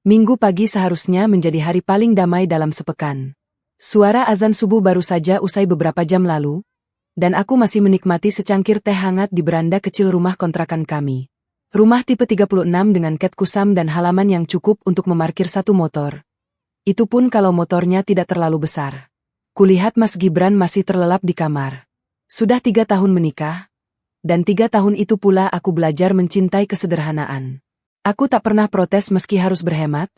Minggu pagi seharusnya menjadi hari paling damai dalam sepekan. Suara azan subuh baru saja usai beberapa jam lalu, dan aku masih menikmati secangkir teh hangat di beranda kecil rumah kontrakan kami. Rumah tipe 36 dengan cat kusam dan halaman yang cukup untuk memarkir satu motor. Itu pun kalau motornya tidak terlalu besar. Kulihat Mas Gibran masih terlelap di kamar. Sudah 3 tahun menikah, dan 3 tahun itu pula aku belajar mencintai kesederhanaan. Aku tak pernah protes meski harus berhemat,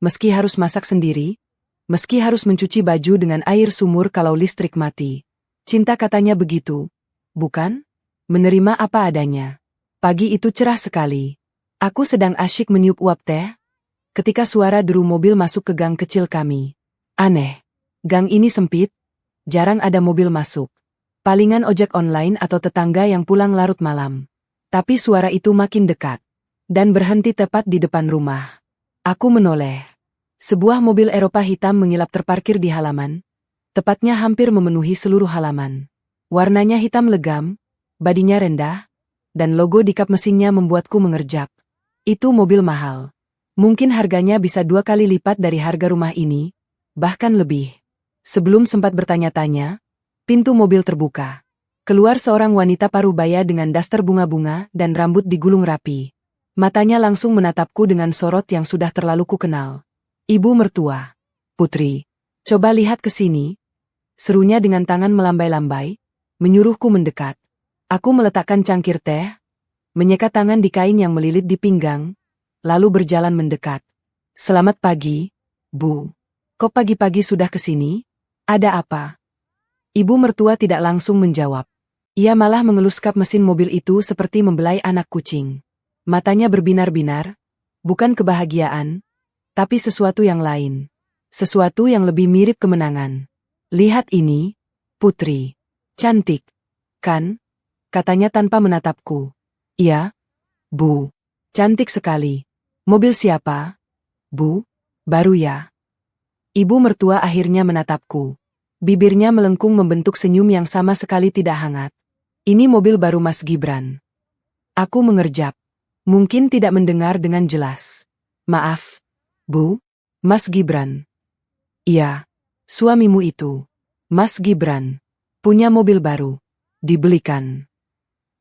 meski harus masak sendiri, meski harus mencuci baju dengan air sumur kalau listrik mati. Cinta katanya begitu, bukan? Menerima apa adanya. Pagi itu cerah sekali. Aku sedang asyik meniup uap teh, ketika suara deru mobil masuk ke gang kecil kami. Aneh, gang ini sempit, jarang ada mobil masuk. Palingan ojek online atau tetangga yang pulang larut malam. Tapi suara itu makin dekat, dan berhenti tepat di depan rumah. Aku menoleh. Sebuah mobil Eropa hitam mengilap terparkir di halaman, tepatnya hampir memenuhi seluruh halaman. Warnanya hitam legam, badinya rendah, dan logo di kap mesinnya membuatku mengerjap. Itu mobil mahal. Mungkin harganya bisa 2 kali lipat dari harga rumah ini, bahkan lebih. Sebelum sempat bertanya-tanya, pintu mobil terbuka. Keluar seorang wanita parubaya dengan daster bunga-bunga dan rambut digulung rapi. Matanya langsung menatapku dengan sorot yang sudah terlalu kukenal. Ibu mertua. Putri, coba lihat ke sini. Serunya dengan tangan melambai-lambai, menyuruhku mendekat. Aku meletakkan cangkir teh, menyekat tangan di kain yang melilit di pinggang, lalu berjalan mendekat. Selamat pagi, Bu. Kok pagi-pagi sudah ke sini? Ada apa? Ibu mertua tidak langsung menjawab. Ia malah mengelus kap mesin mobil itu seperti membelai anak kucing. Matanya berbinar-binar, bukan kebahagiaan, tapi sesuatu yang lain. Sesuatu yang lebih mirip kemenangan. Lihat ini, Putri. Cantik, kan? Katanya tanpa menatapku. Iya, Bu. Cantik sekali. Mobil siapa? Bu, baru ya. Ibu mertua akhirnya menatapku. Bibirnya melengkung membentuk senyum yang sama sekali tidak hangat. Ini mobil baru Mas Gibran. Aku mengerjap. Mungkin tidak mendengar dengan jelas. Maaf, Bu, Mas Gibran. Iya, suamimu itu, Mas Gibran, punya mobil baru. Dibelikan.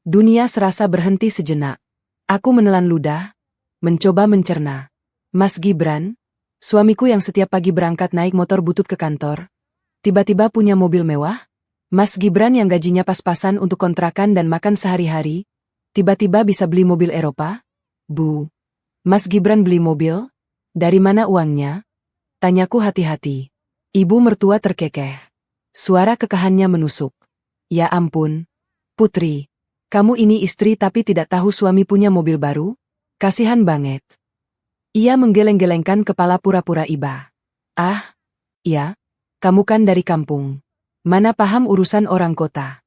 Dunia serasa berhenti sejenak. Aku menelan ludah, mencoba mencerna. Mas Gibran, suamiku yang setiap pagi berangkat naik motor butut ke kantor, tiba-tiba punya mobil mewah? Mas Gibran yang gajinya pas-pasan untuk kontrakan dan makan sehari-hari, tiba-tiba bisa beli mobil Eropa? Bu, Mas Gibran beli mobil? Dari mana uangnya? Tanyaku hati-hati. Ibu mertua terkekeh. Suara kekahannya menusuk. Ya ampun, Putri, kamu ini istri tapi tidak tahu suami punya mobil baru? Kasihan banget. Ia menggeleng-gelengkan kepala pura-pura iba. Ah, iya. Kamu kan dari kampung. Mana paham urusan orang kota.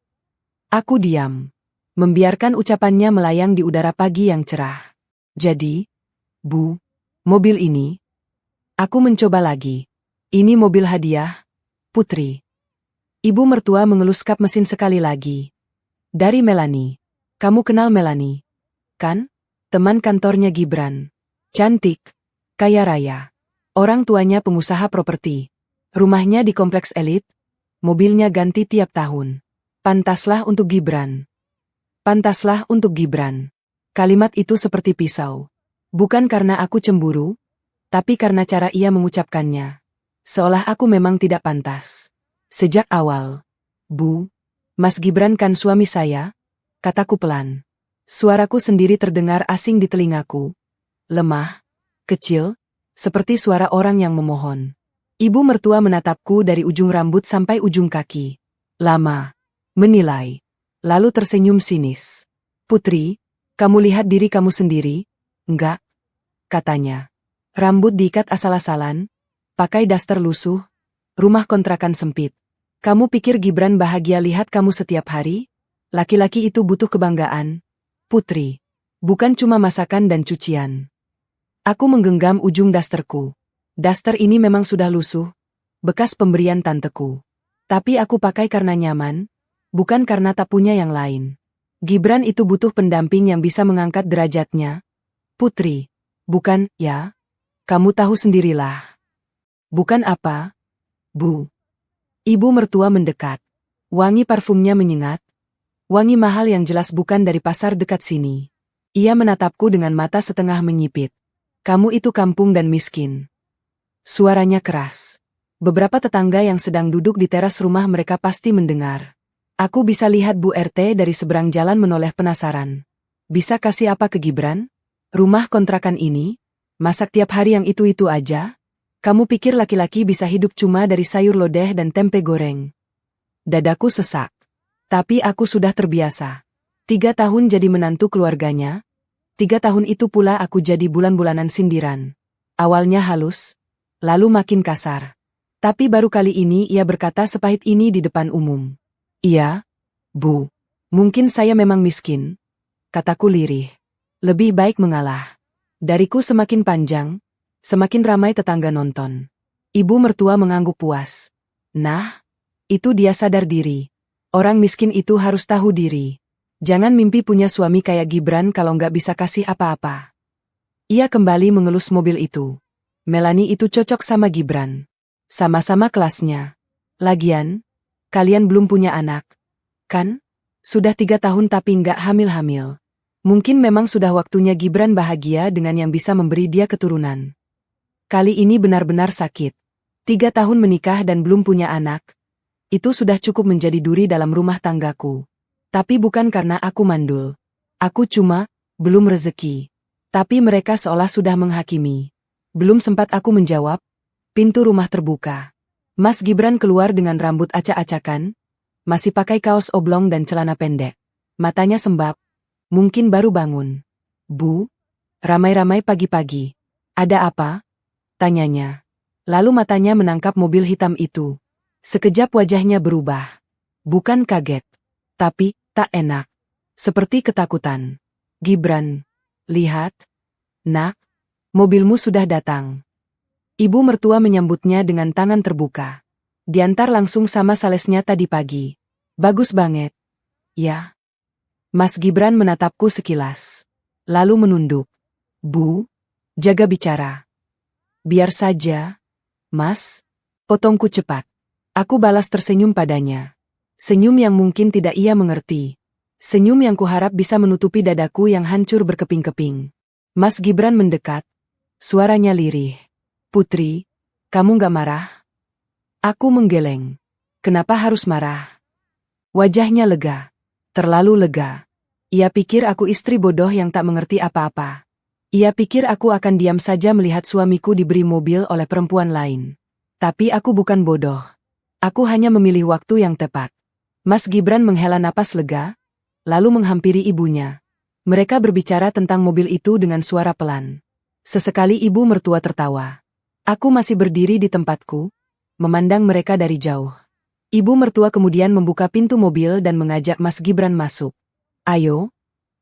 Aku diam. Membiarkan ucapannya melayang di udara pagi yang cerah. Jadi, Bu, mobil ini. Aku mencoba lagi. Ini mobil hadiah, Putri. Ibu mertua mengelus kap mesin sekali lagi. Dari Melanie. Kamu kenal Melanie? Kan? Teman kantornya Gibran. Cantik. Kaya raya. Orang tuanya pengusaha properti. Rumahnya di kompleks elit, mobilnya ganti tiap tahun. Pantaslah untuk Gibran. Pantaslah untuk Gibran. Kalimat itu seperti pisau. Bukan karena aku cemburu, tapi karena cara ia mengucapkannya. Seolah aku memang tidak pantas. Sejak awal. Bu, Mas Gibran kan suami saya? Kataku pelan. Suaraku sendiri terdengar asing di telingaku. Lemah, kecil, seperti suara orang yang memohon. Ibu mertua menatapku dari ujung rambut sampai ujung kaki. Lama. Menilai. Lalu tersenyum sinis. Putri, kamu lihat diri kamu sendiri? Enggak. Katanya. Rambut diikat asal-asalan, pakai daster lusuh, rumah kontrakan sempit. Kamu pikir Gibran bahagia lihat kamu setiap hari? Laki-laki itu butuh kebanggaan. Putri. Bukan cuma masakan dan cucian. Aku menggenggam ujung dasterku. Daster ini memang sudah lusuh, bekas pemberian tanteku. Tapi aku pakai karena nyaman, bukan karena tak punya yang lain. Gibran itu butuh pendamping yang bisa mengangkat derajatnya. Putri, bukan, ya? Kamu tahu sendirilah. Bukan apa, Bu? Ibu mertua mendekat. Wangi parfumnya menyengat. Wangi mahal yang jelas bukan dari pasar dekat sini. Ia menatapku dengan mata setengah menyipit. Kamu itu kampung dan miskin. Suaranya keras. Beberapa tetangga yang sedang duduk di teras rumah mereka pasti mendengar. Aku bisa lihat Bu RT dari seberang jalan menoleh penasaran. Bisa kasih apa ke Gibran? Rumah kontrakan ini? Masak tiap hari yang itu-itu aja? Kamu pikir laki-laki bisa hidup cuma dari sayur lodeh dan tempe goreng? Dadaku sesak. Tapi aku sudah terbiasa. 3 tahun jadi menantu keluarganya. 3 tahun itu pula aku jadi bulan-bulanan sindiran. Awalnya halus, lalu makin kasar. Tapi baru kali ini ia berkata sepahit ini di depan umum. Iya, Bu. Mungkin saya memang miskin. Kataku lirih. Lebih baik mengalah. Dariku semakin panjang, semakin ramai tetangga nonton. Ibu mertua mengangguk puas. Nah, itu dia sadar diri. Orang miskin itu harus tahu diri. Jangan mimpi punya suami kayak Gibran kalau nggak bisa kasih apa-apa. Ia kembali mengelus mobil itu. Melanie itu cocok sama Gibran. Sama-sama kelasnya. Lagian, kalian belum punya anak, kan? Sudah 3 tahun tapi nggak hamil-hamil. Mungkin memang sudah waktunya Gibran bahagia dengan yang bisa memberi dia keturunan. Kali ini benar-benar sakit. 3 tahun menikah dan belum punya anak. Itu sudah cukup menjadi duri dalam rumah tanggaku. Tapi bukan karena aku mandul. Aku cuma, belum rezeki. Tapi mereka seolah sudah menghakimi. Belum sempat aku menjawab, pintu rumah terbuka. Mas Gibran keluar dengan rambut acak-acakan, masih pakai kaos oblong dan celana pendek. Matanya sembab, mungkin baru bangun. Bu, ramai-ramai pagi-pagi. Ada apa? Tanyanya. Lalu matanya menangkap mobil hitam itu. Sekejap wajahnya berubah. Bukan kaget, tapi tak enak. Seperti ketakutan. Gibran, lihat. Nak, mobilmu sudah datang. Ibu mertua menyambutnya dengan tangan terbuka. Diantar langsung sama salesnya tadi pagi. Bagus banget. Ya. Mas Gibran menatapku sekilas. Lalu menunduk. Bu, jaga bicara. Biar saja, Mas. Potongku cepat. Aku balas tersenyum padanya. Senyum yang mungkin tidak ia mengerti. Senyum yang kuharap bisa menutupi dadaku yang hancur berkeping-keping. Mas Gibran mendekat. Suaranya lirih. Putri, kamu gak marah? Aku menggeleng. Kenapa harus marah? Wajahnya lega. Terlalu lega. Ia pikir aku istri bodoh yang tak mengerti apa-apa. Ia pikir aku akan diam saja melihat suamiku diberi mobil oleh perempuan lain. Tapi aku bukan bodoh. Aku hanya memilih waktu yang tepat. Mas Gibran menghela napas lega, lalu menghampiri ibunya. Mereka berbicara tentang mobil itu dengan suara pelan. Sesekali ibu mertua tertawa. Aku masih berdiri di tempatku, memandang mereka dari jauh. Ibu mertua kemudian membuka pintu mobil dan mengajak Mas Gibran masuk. Ayo,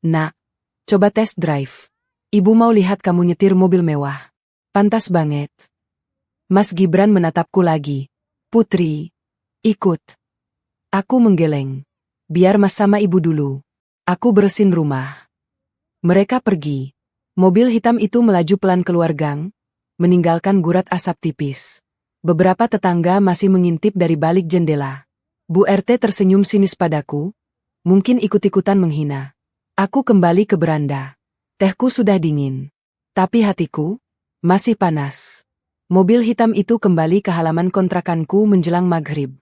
nak, coba test drive. Ibu mau lihat kamu nyetir mobil mewah. Pantas banget. Mas Gibran menatapku lagi. Putri, ikut. Aku menggeleng. Biar Mas sama ibu dulu. Aku bersihin rumah. Mereka pergi. Mobil hitam itu melaju pelan keluar gang, meninggalkan gurat asap tipis. Beberapa tetangga masih mengintip dari balik jendela. Bu RT tersenyum sinis padaku, mungkin ikut-ikutan menghina. Aku kembali ke beranda. Tehku sudah dingin. Tapi hatiku masih panas. Mobil hitam itu kembali ke halaman kontrakanku menjelang maghrib.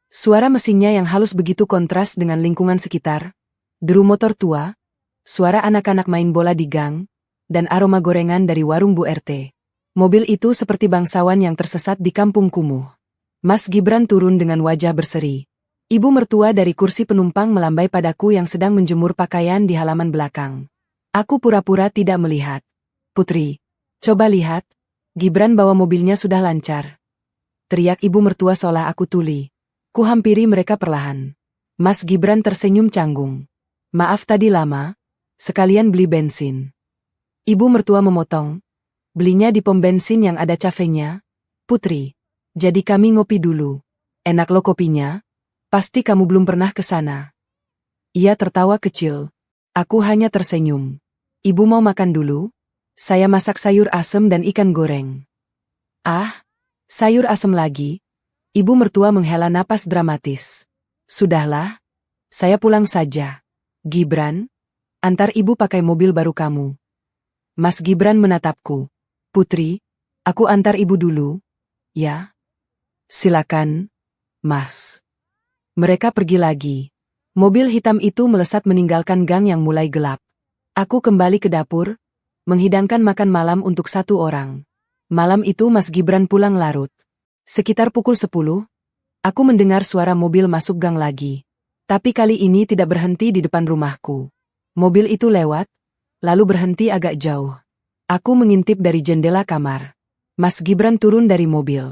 Suara mesinnya yang halus begitu kontras dengan lingkungan sekitar. Deru motor tua, suara anak-anak main bola di gang, dan aroma gorengan dari warung Bu RT. Mobil itu seperti bangsawan yang tersesat di kampung kumuh. Mas Gibran turun dengan wajah berseri. Ibu mertua dari kursi penumpang melambai padaku yang sedang menjemur pakaian di halaman belakang. Aku pura-pura tidak melihat. Putri, coba lihat. Gibran bawa mobilnya sudah lancar. Teriak ibu mertua seolah aku tuli. Ku hampiri mereka perlahan. Mas Gibran tersenyum canggung. Maaf tadi lama, sekalian beli bensin. Ibu mertua memotong. Belinya di pom bensin yang ada cafenya. Putri, jadi kami ngopi dulu. Enak lo kopinya? Pasti kamu belum pernah ke sana. Ia tertawa kecil. Aku hanya tersenyum. Ibu mau makan dulu? Saya masak sayur asem dan ikan goreng. Ah, sayur asem lagi? Ibu mertua menghela napas dramatis. Sudahlah, saya pulang saja. Gibran, antar ibu pakai mobil baru kamu. Mas Gibran menatapku. Putri, aku antar ibu dulu. Ya? Silakan, Mas. Mereka pergi lagi. Mobil hitam itu melesat meninggalkan gang yang mulai gelap. Aku kembali ke dapur, menghidangkan makan malam untuk satu orang. Malam itu Mas Gibran pulang larut. Sekitar pukul 10, aku mendengar suara mobil masuk gang lagi. Tapi kali ini tidak berhenti di depan rumahku. Mobil itu lewat, lalu berhenti agak jauh. Aku mengintip dari jendela kamar. Mas Gibran turun dari mobil.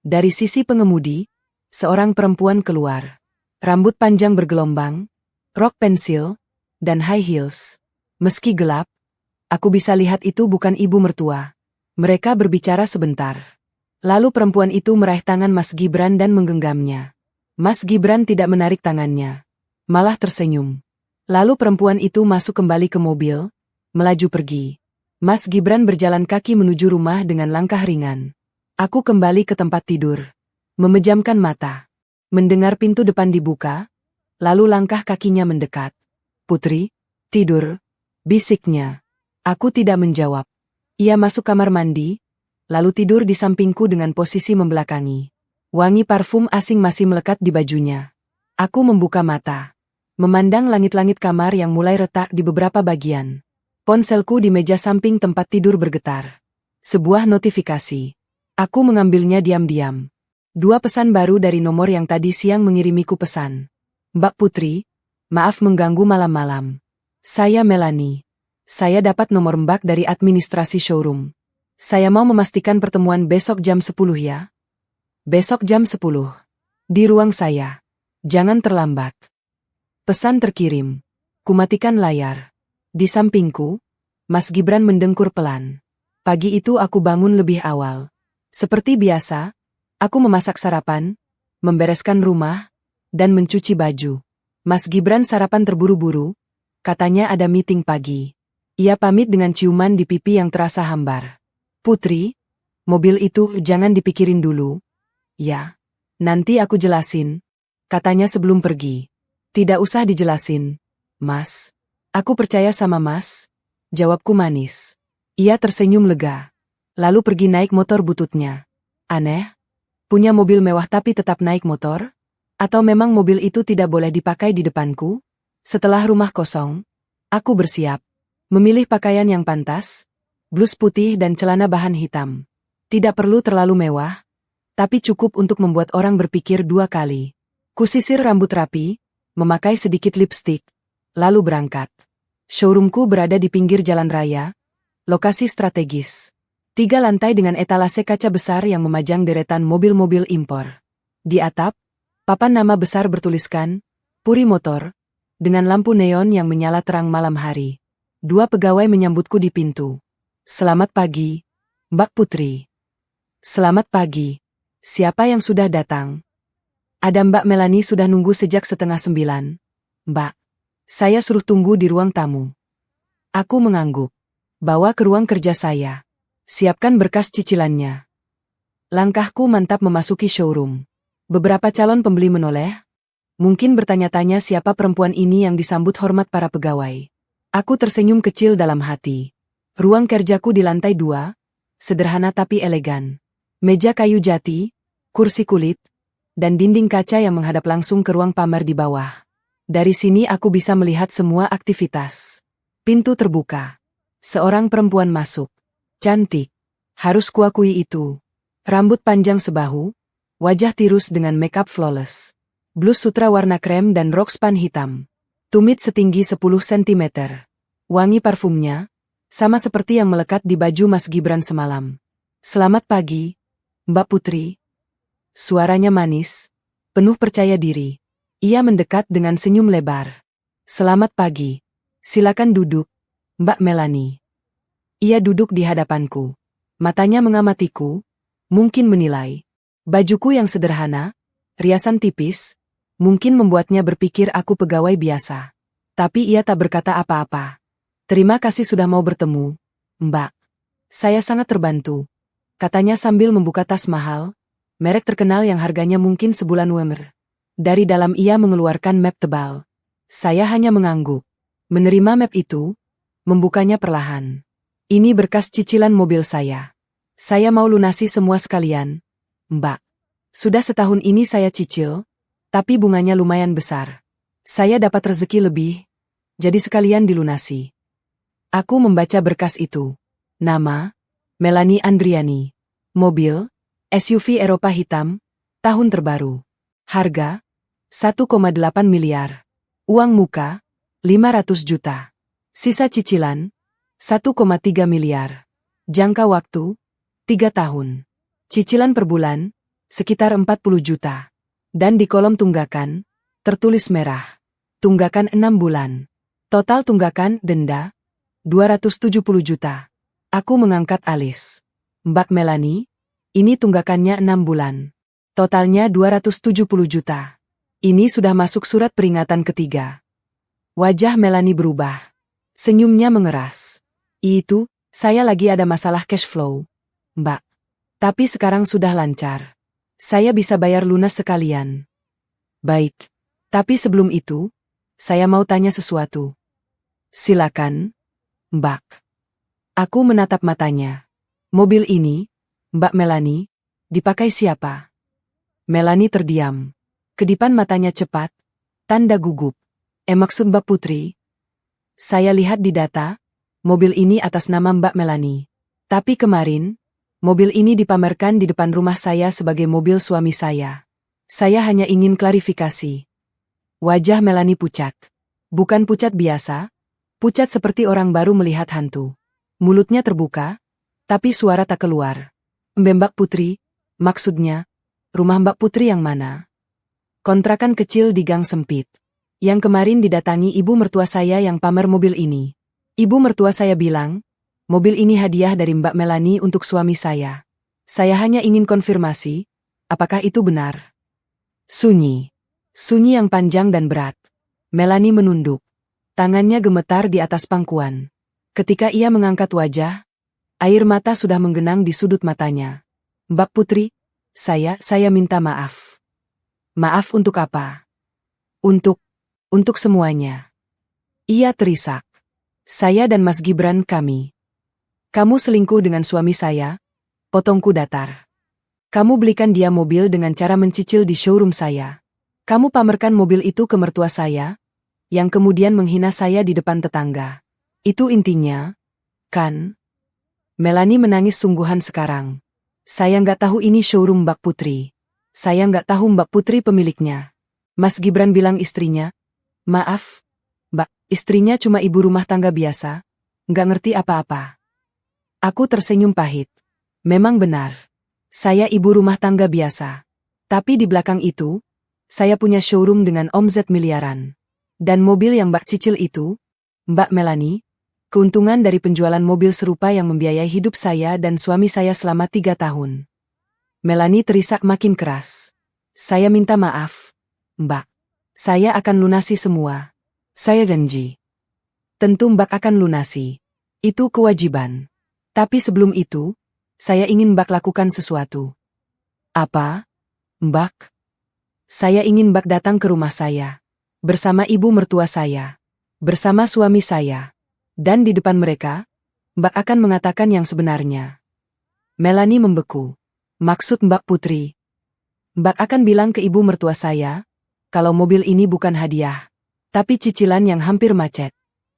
Dari sisi pengemudi, seorang perempuan keluar. Rambut panjang bergelombang, rok pensil, dan high heels. Meski gelap, aku bisa lihat itu bukan ibu mertua. Mereka berbicara sebentar. Lalu perempuan itu meraih tangan Mas Gibran dan menggenggamnya. Mas Gibran tidak menarik tangannya, malah tersenyum. Lalu perempuan itu masuk kembali ke mobil, melaju pergi. Mas Gibran berjalan kaki menuju rumah dengan langkah ringan. Aku kembali ke tempat tidur, memejamkan mata. Mendengar pintu depan dibuka, lalu langkah kakinya mendekat. Putri, tidur, bisiknya. Aku tidak menjawab. Ia masuk kamar mandi, lalu tidur di sampingku dengan posisi membelakangi. Wangi parfum asing masih melekat di bajunya. Aku membuka mata, memandang langit-langit kamar yang mulai retak di beberapa bagian. Ponselku di meja samping tempat tidur bergetar. Sebuah notifikasi. Aku mengambilnya diam-diam. 2 pesan baru dari nomor yang tadi siang mengirimiku pesan. Mbak Putri, maaf mengganggu malam-malam. Saya Melanie. Saya dapat nomor Mbak dari administrasi showroom. Saya mau memastikan pertemuan besok jam 10 ya. Besok jam 10. Di ruang saya. Jangan terlambat. Pesan terkirim. Kumatikan layar. Di sampingku, Mas Gibran mendengkur pelan. Pagi itu aku bangun lebih awal. Seperti biasa, aku memasak sarapan, membereskan rumah, dan mencuci baju. Mas Gibran sarapan terburu-buru, katanya ada meeting pagi. Ia pamit dengan ciuman di pipi yang terasa hambar. Putri, mobil itu jangan dipikirin dulu. Ya, nanti aku jelasin, katanya sebelum pergi. Tidak usah dijelasin, Mas. Aku percaya sama Mas, jawabku manis. Ia tersenyum lega, lalu pergi naik motor bututnya. Aneh. Punya mobil mewah tapi tetap naik motor? Atau memang mobil itu tidak boleh dipakai di depanku? Setelah rumah kosong, aku bersiap. Memilih pakaian yang pantas, blus putih dan celana bahan hitam. Tidak perlu terlalu mewah, tapi cukup untuk membuat orang berpikir 2 kali. Kusisir rambut rapi, memakai sedikit lipstik, lalu berangkat. Showroomku berada di pinggir jalan raya, lokasi strategis. 3 lantai dengan etalase kaca besar yang memajang deretan mobil-mobil impor. Di atap, papan nama besar bertuliskan, Puri Motor, dengan lampu neon yang menyala terang malam hari. 2 pegawai menyambutku di pintu. Selamat pagi, Mbak Putri. Selamat pagi. Siapa yang sudah datang? Ada Mbak Melanie sudah nunggu sejak 8:30. Mbak, saya suruh tunggu di ruang tamu. Aku mengangguk. Bawa ke ruang kerja saya. Siapkan berkas cicilannya. Langkahku mantap memasuki showroom. Beberapa calon pembeli menoleh. Mungkin bertanya-tanya siapa perempuan ini yang disambut hormat para pegawai. Aku tersenyum kecil dalam hati. Ruang kerjaku di lantai 2, sederhana tapi elegan. Meja kayu jati, kursi kulit, dan dinding kaca yang menghadap langsung ke ruang pamer di bawah. Dari sini aku bisa melihat semua aktivitas. Pintu terbuka. Seorang perempuan masuk. Cantik. Harus kuakui itu. Rambut panjang sebahu, wajah tirus dengan make-up flawless. Blus sutra warna krem dan rok span hitam. Tumit setinggi 10 cm. Wangi parfumnya, sama seperti yang melekat di baju Mas Gibran semalam. Selamat pagi, Mbak Putri. Suaranya manis, penuh percaya diri. Ia mendekat dengan senyum lebar. Selamat pagi. Silakan duduk, Mbak Melanie. Ia duduk di hadapanku. Matanya mengamatiku, mungkin menilai. Bajuku yang sederhana, riasan tipis, mungkin membuatnya berpikir aku pegawai biasa. Tapi ia tak berkata apa-apa. Terima kasih sudah mau bertemu, Mbak. Saya sangat terbantu, katanya sambil membuka tas mahal, merek terkenal yang harganya mungkin sebulan UMR. Dari dalam ia mengeluarkan map tebal. Saya hanya mengangguk. Menerima map itu, membukanya perlahan. Ini berkas cicilan mobil saya. Saya mau lunasi semua sekalian, Mbak. Sudah setahun ini saya cicil, tapi bunganya lumayan besar. Saya dapat rezeki lebih, jadi sekalian dilunasi. Aku membaca berkas itu. Nama, Melanie Andriani. Mobil, SUV Eropa hitam, tahun terbaru. Harga, 1,8 miliar. Uang muka, 500 juta. Sisa cicilan, 1,3 miliar. Jangka waktu, 3 tahun. Cicilan per bulan, sekitar 40 juta. Dan di kolom tunggakan, tertulis merah. Tunggakan 6 bulan. Total tunggakan denda, 270 juta. Aku mengangkat alis. Mbak Melanie, ini tunggakannya 6 bulan. Totalnya 270 juta. Ini sudah masuk surat peringatan ketiga. Wajah Melanie berubah. Senyumnya mengeras. Itu, saya lagi ada masalah cash flow, Mbak. Tapi sekarang sudah lancar. Saya bisa bayar lunas sekalian. Baik. Tapi sebelum itu, saya mau tanya sesuatu. Silakan, Mbak. Aku menatap matanya. Mobil ini, Mbak Melanie, dipakai siapa? Melanie terdiam. Kedipan matanya cepat, tanda gugup. Maksud Mbak Putri? Saya lihat di data, mobil ini atas nama Mbak Melanie. Tapi kemarin, mobil ini dipamerkan di depan rumah saya sebagai mobil suami saya. Saya hanya ingin klarifikasi. Wajah Melanie pucat. Bukan pucat biasa, pucat seperti orang baru melihat hantu. Mulutnya terbuka, tapi suara tak keluar. Mbak Putri, maksudnya, rumah Mbak Putri yang mana? Kontrakan kecil di gang sempit. Yang kemarin didatangi ibu mertua saya yang pamer mobil ini. Ibu mertua saya bilang, mobil ini hadiah dari Mbak Melanie untuk suami saya. Saya hanya ingin konfirmasi, apakah itu benar? Sunyi. Sunyi yang panjang dan berat. Melanie menunduk. Tangannya gemetar di atas pangkuan. Ketika ia mengangkat wajah, air mata sudah menggenang di sudut matanya. Mbak Putri, saya minta maaf. Maaf untuk apa? Untuk semuanya. Ia terisak. Saya dan Mas Gibran kami. Kamu selingkuh dengan suami saya? Potongku datar. Kamu belikan dia mobil dengan cara mencicil di showroom saya. Kamu pamerkan mobil itu ke mertua saya, yang kemudian menghina saya di depan tetangga. Itu intinya, kan? Melanie menangis sungguhan sekarang. Saya nggak tahu ini showroom Mbak Putri. Saya nggak tahu Mbak Putri pemiliknya. Mas Gibran bilang istrinya, maaf, Mbak, istrinya cuma ibu rumah tangga biasa, nggak ngerti apa-apa. Aku tersenyum pahit. Memang benar. Saya ibu rumah tangga biasa. Tapi di belakang itu, saya punya showroom dengan omzet miliaran. Dan mobil yang Mbak cicil itu, Mbak Melanie, keuntungan dari penjualan mobil serupa yang membiayai hidup saya dan suami saya selama 3 tahun. Melanie terisak makin keras. Saya minta maaf, Mbak. Saya akan lunasi semua. Saya janji. Tentu Mbak akan lunasi. Itu kewajiban. Tapi sebelum itu, saya ingin Mbak lakukan sesuatu. Apa, Mbak? Saya ingin Mbak datang ke rumah saya. Bersama ibu mertua saya. Bersama suami saya. Dan di depan mereka, Mbak akan mengatakan yang sebenarnya. Melanie membeku. Maksud Mbak Putri? Mbak akan bilang ke ibu mertua saya, kalau mobil ini bukan hadiah, tapi cicilan yang hampir macet.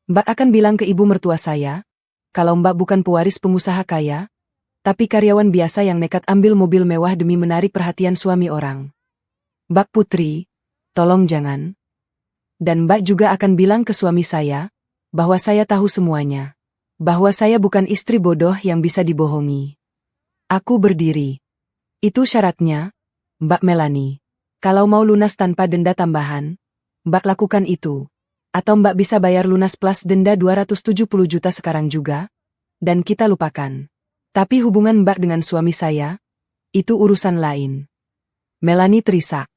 Mbak akan bilang ke ibu mertua saya, kalau Mbak bukan pewaris pengusaha kaya, tapi karyawan biasa yang nekat ambil mobil mewah demi menarik perhatian suami orang. Mbak Putri, tolong jangan. Dan Mbak juga akan bilang ke suami saya, bahwa saya tahu semuanya. Bahwa saya bukan istri bodoh yang bisa dibohongi. Aku berdiri. Itu syaratnya, Mbak Melanie. Kalau mau lunas tanpa denda tambahan, Mbak lakukan itu. Atau Mbak bisa bayar lunas plus denda 270 juta sekarang juga, dan kita lupakan. Tapi hubungan Mbak dengan suami saya, itu urusan lain. Melanie terisak.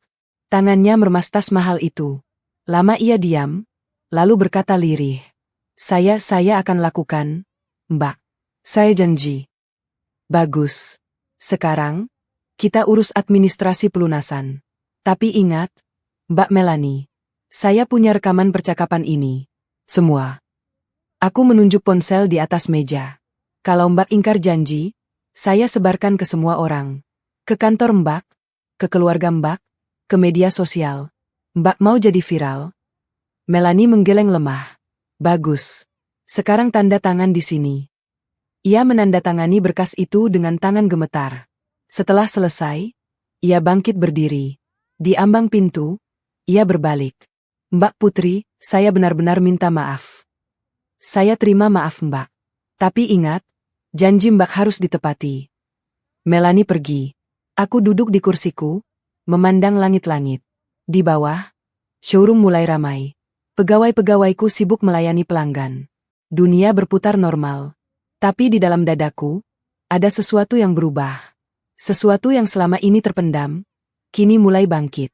Tangannya meremas tas mahal itu. Lama ia diam, lalu berkata lirih. Saya akan lakukan, Mbak. Saya janji. Bagus. Sekarang, kita urus administrasi pelunasan. Tapi ingat, Mbak Melanie, saya punya rekaman percakapan ini. Semua. Aku menunjuk ponsel di atas meja. Kalau Mbak ingkar janji, saya sebarkan ke semua orang. Ke kantor Mbak, ke keluarga Mbak, ke media sosial. Mbak mau jadi viral? Melanie menggeleng lemah. Bagus. Sekarang tanda tangan di sini. Ia menandatangani berkas itu dengan tangan gemetar. Setelah selesai, ia bangkit berdiri. Di ambang pintu, ia berbalik. Mbak Putri, saya benar-benar minta maaf. Saya terima maaf Mbak. Tapi ingat, janji Mbak harus ditepati. Melanie pergi. Aku duduk di kursiku, memandang langit-langit. Di bawah, showroom mulai ramai. Pegawai-pegawaiku sibuk melayani pelanggan. Dunia berputar normal. Tapi di dalam dadaku, ada sesuatu yang berubah. Sesuatu yang selama ini terpendam, kini mulai bangkit.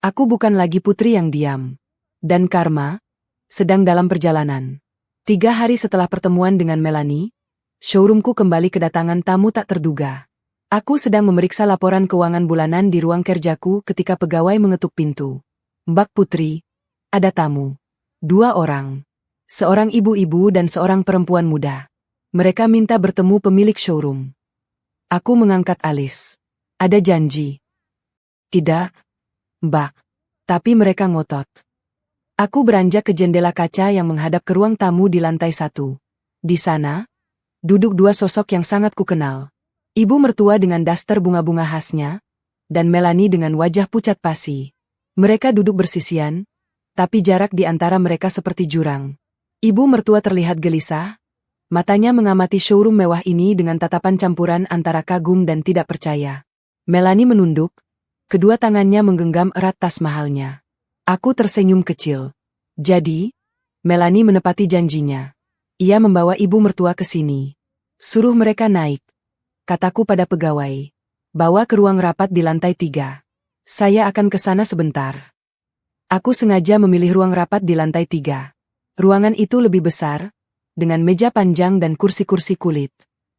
Aku bukan lagi putri yang diam. Dan karma, sedang dalam perjalanan. 3 hari setelah pertemuan dengan Melanie, showroomku kembali kedatangan tamu tak terduga. Aku sedang memeriksa laporan keuangan bulanan di ruang kerjaku ketika pegawai mengetuk pintu. Mbak Putri, ada tamu. 2 orang. Seorang ibu-ibu dan seorang perempuan muda. Mereka minta bertemu pemilik showroom. Aku mengangkat alis. Ada janji. Tidak, Mbak. Tapi mereka ngotot. Aku beranjak ke jendela kaca yang menghadap ke ruang tamu di lantai 1. Di sana, duduk 2 sosok yang sangat kukenal. Ibu mertua dengan daster bunga-bunga khasnya, dan Melanie dengan wajah pucat pasi. Mereka duduk bersisian, tapi jarak di antara mereka seperti jurang. Ibu mertua terlihat gelisah, matanya mengamati showroom mewah ini dengan tatapan campuran antara kagum dan tidak percaya. Melanie menunduk, kedua tangannya menggenggam erat tas mahalnya. Aku tersenyum kecil. Jadi, Melanie menepati janjinya. Ia membawa ibu mertua ke sini. Suruh mereka naik. Kataku pada pegawai. Bawa ke ruang rapat di lantai 3. Saya akan ke sana sebentar. Aku sengaja memilih ruang rapat di lantai 3. Ruangan itu lebih besar, dengan meja panjang dan kursi-kursi kulit.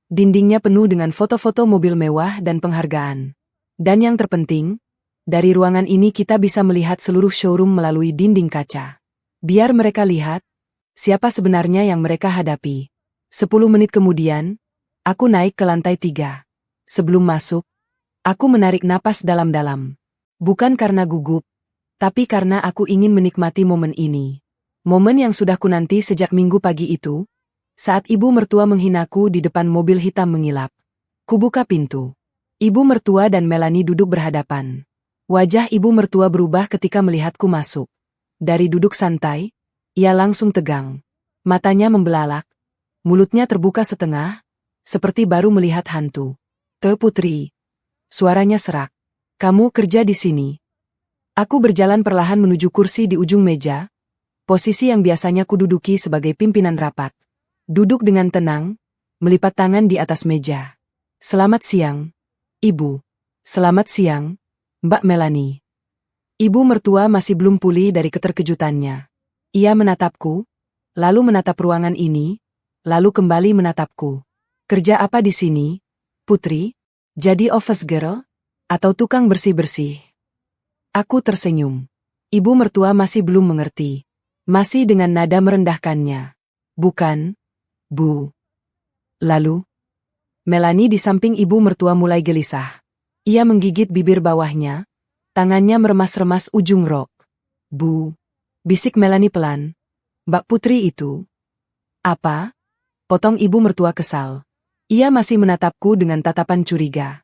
Dindingnya penuh dengan foto-foto mobil mewah dan penghargaan. Dan yang terpenting, dari ruangan ini kita bisa melihat seluruh showroom melalui dinding kaca. Biar mereka lihat, siapa sebenarnya yang mereka hadapi. 10 menit kemudian, aku naik ke lantai 3. Sebelum masuk, aku menarik napas dalam-dalam. Bukan karena gugup, tapi karena aku ingin menikmati momen ini. Momen yang sudah kunanti sejak minggu pagi itu, saat ibu mertua menghinaku di depan mobil hitam mengilap. Kubuka pintu. Ibu mertua dan Melanie duduk berhadapan. Wajah ibu mertua berubah ketika melihatku masuk. Dari duduk santai, ia langsung tegang. Matanya membelalak, mulutnya terbuka setengah, seperti baru melihat hantu. Putri. Suaranya serak. Kamu kerja di sini. Aku berjalan perlahan menuju kursi di ujung meja, posisi yang biasanya kududuki sebagai pimpinan rapat. Duduk dengan tenang, melipat tangan di atas meja. Selamat siang, Ibu. Selamat siang, Mbak Melanie. Ibu mertua masih belum pulih dari keterkejutannya. Ia menatapku, lalu menatap ruangan ini, lalu kembali menatapku. Kerja apa di sini, Putri? Jadi office girl? Atau tukang bersih-bersih? Aku tersenyum. Ibu mertua masih belum mengerti. Masih dengan nada merendahkannya. Bukan, Bu. Lalu, Melanie di samping ibu mertua mulai gelisah. Ia menggigit bibir bawahnya, tangannya meremas-remas ujung rok. Bu, bisik Melanie pelan. Mbak Putri itu. Apa? Potong ibu mertua kesal. Ia masih menatapku dengan tatapan curiga.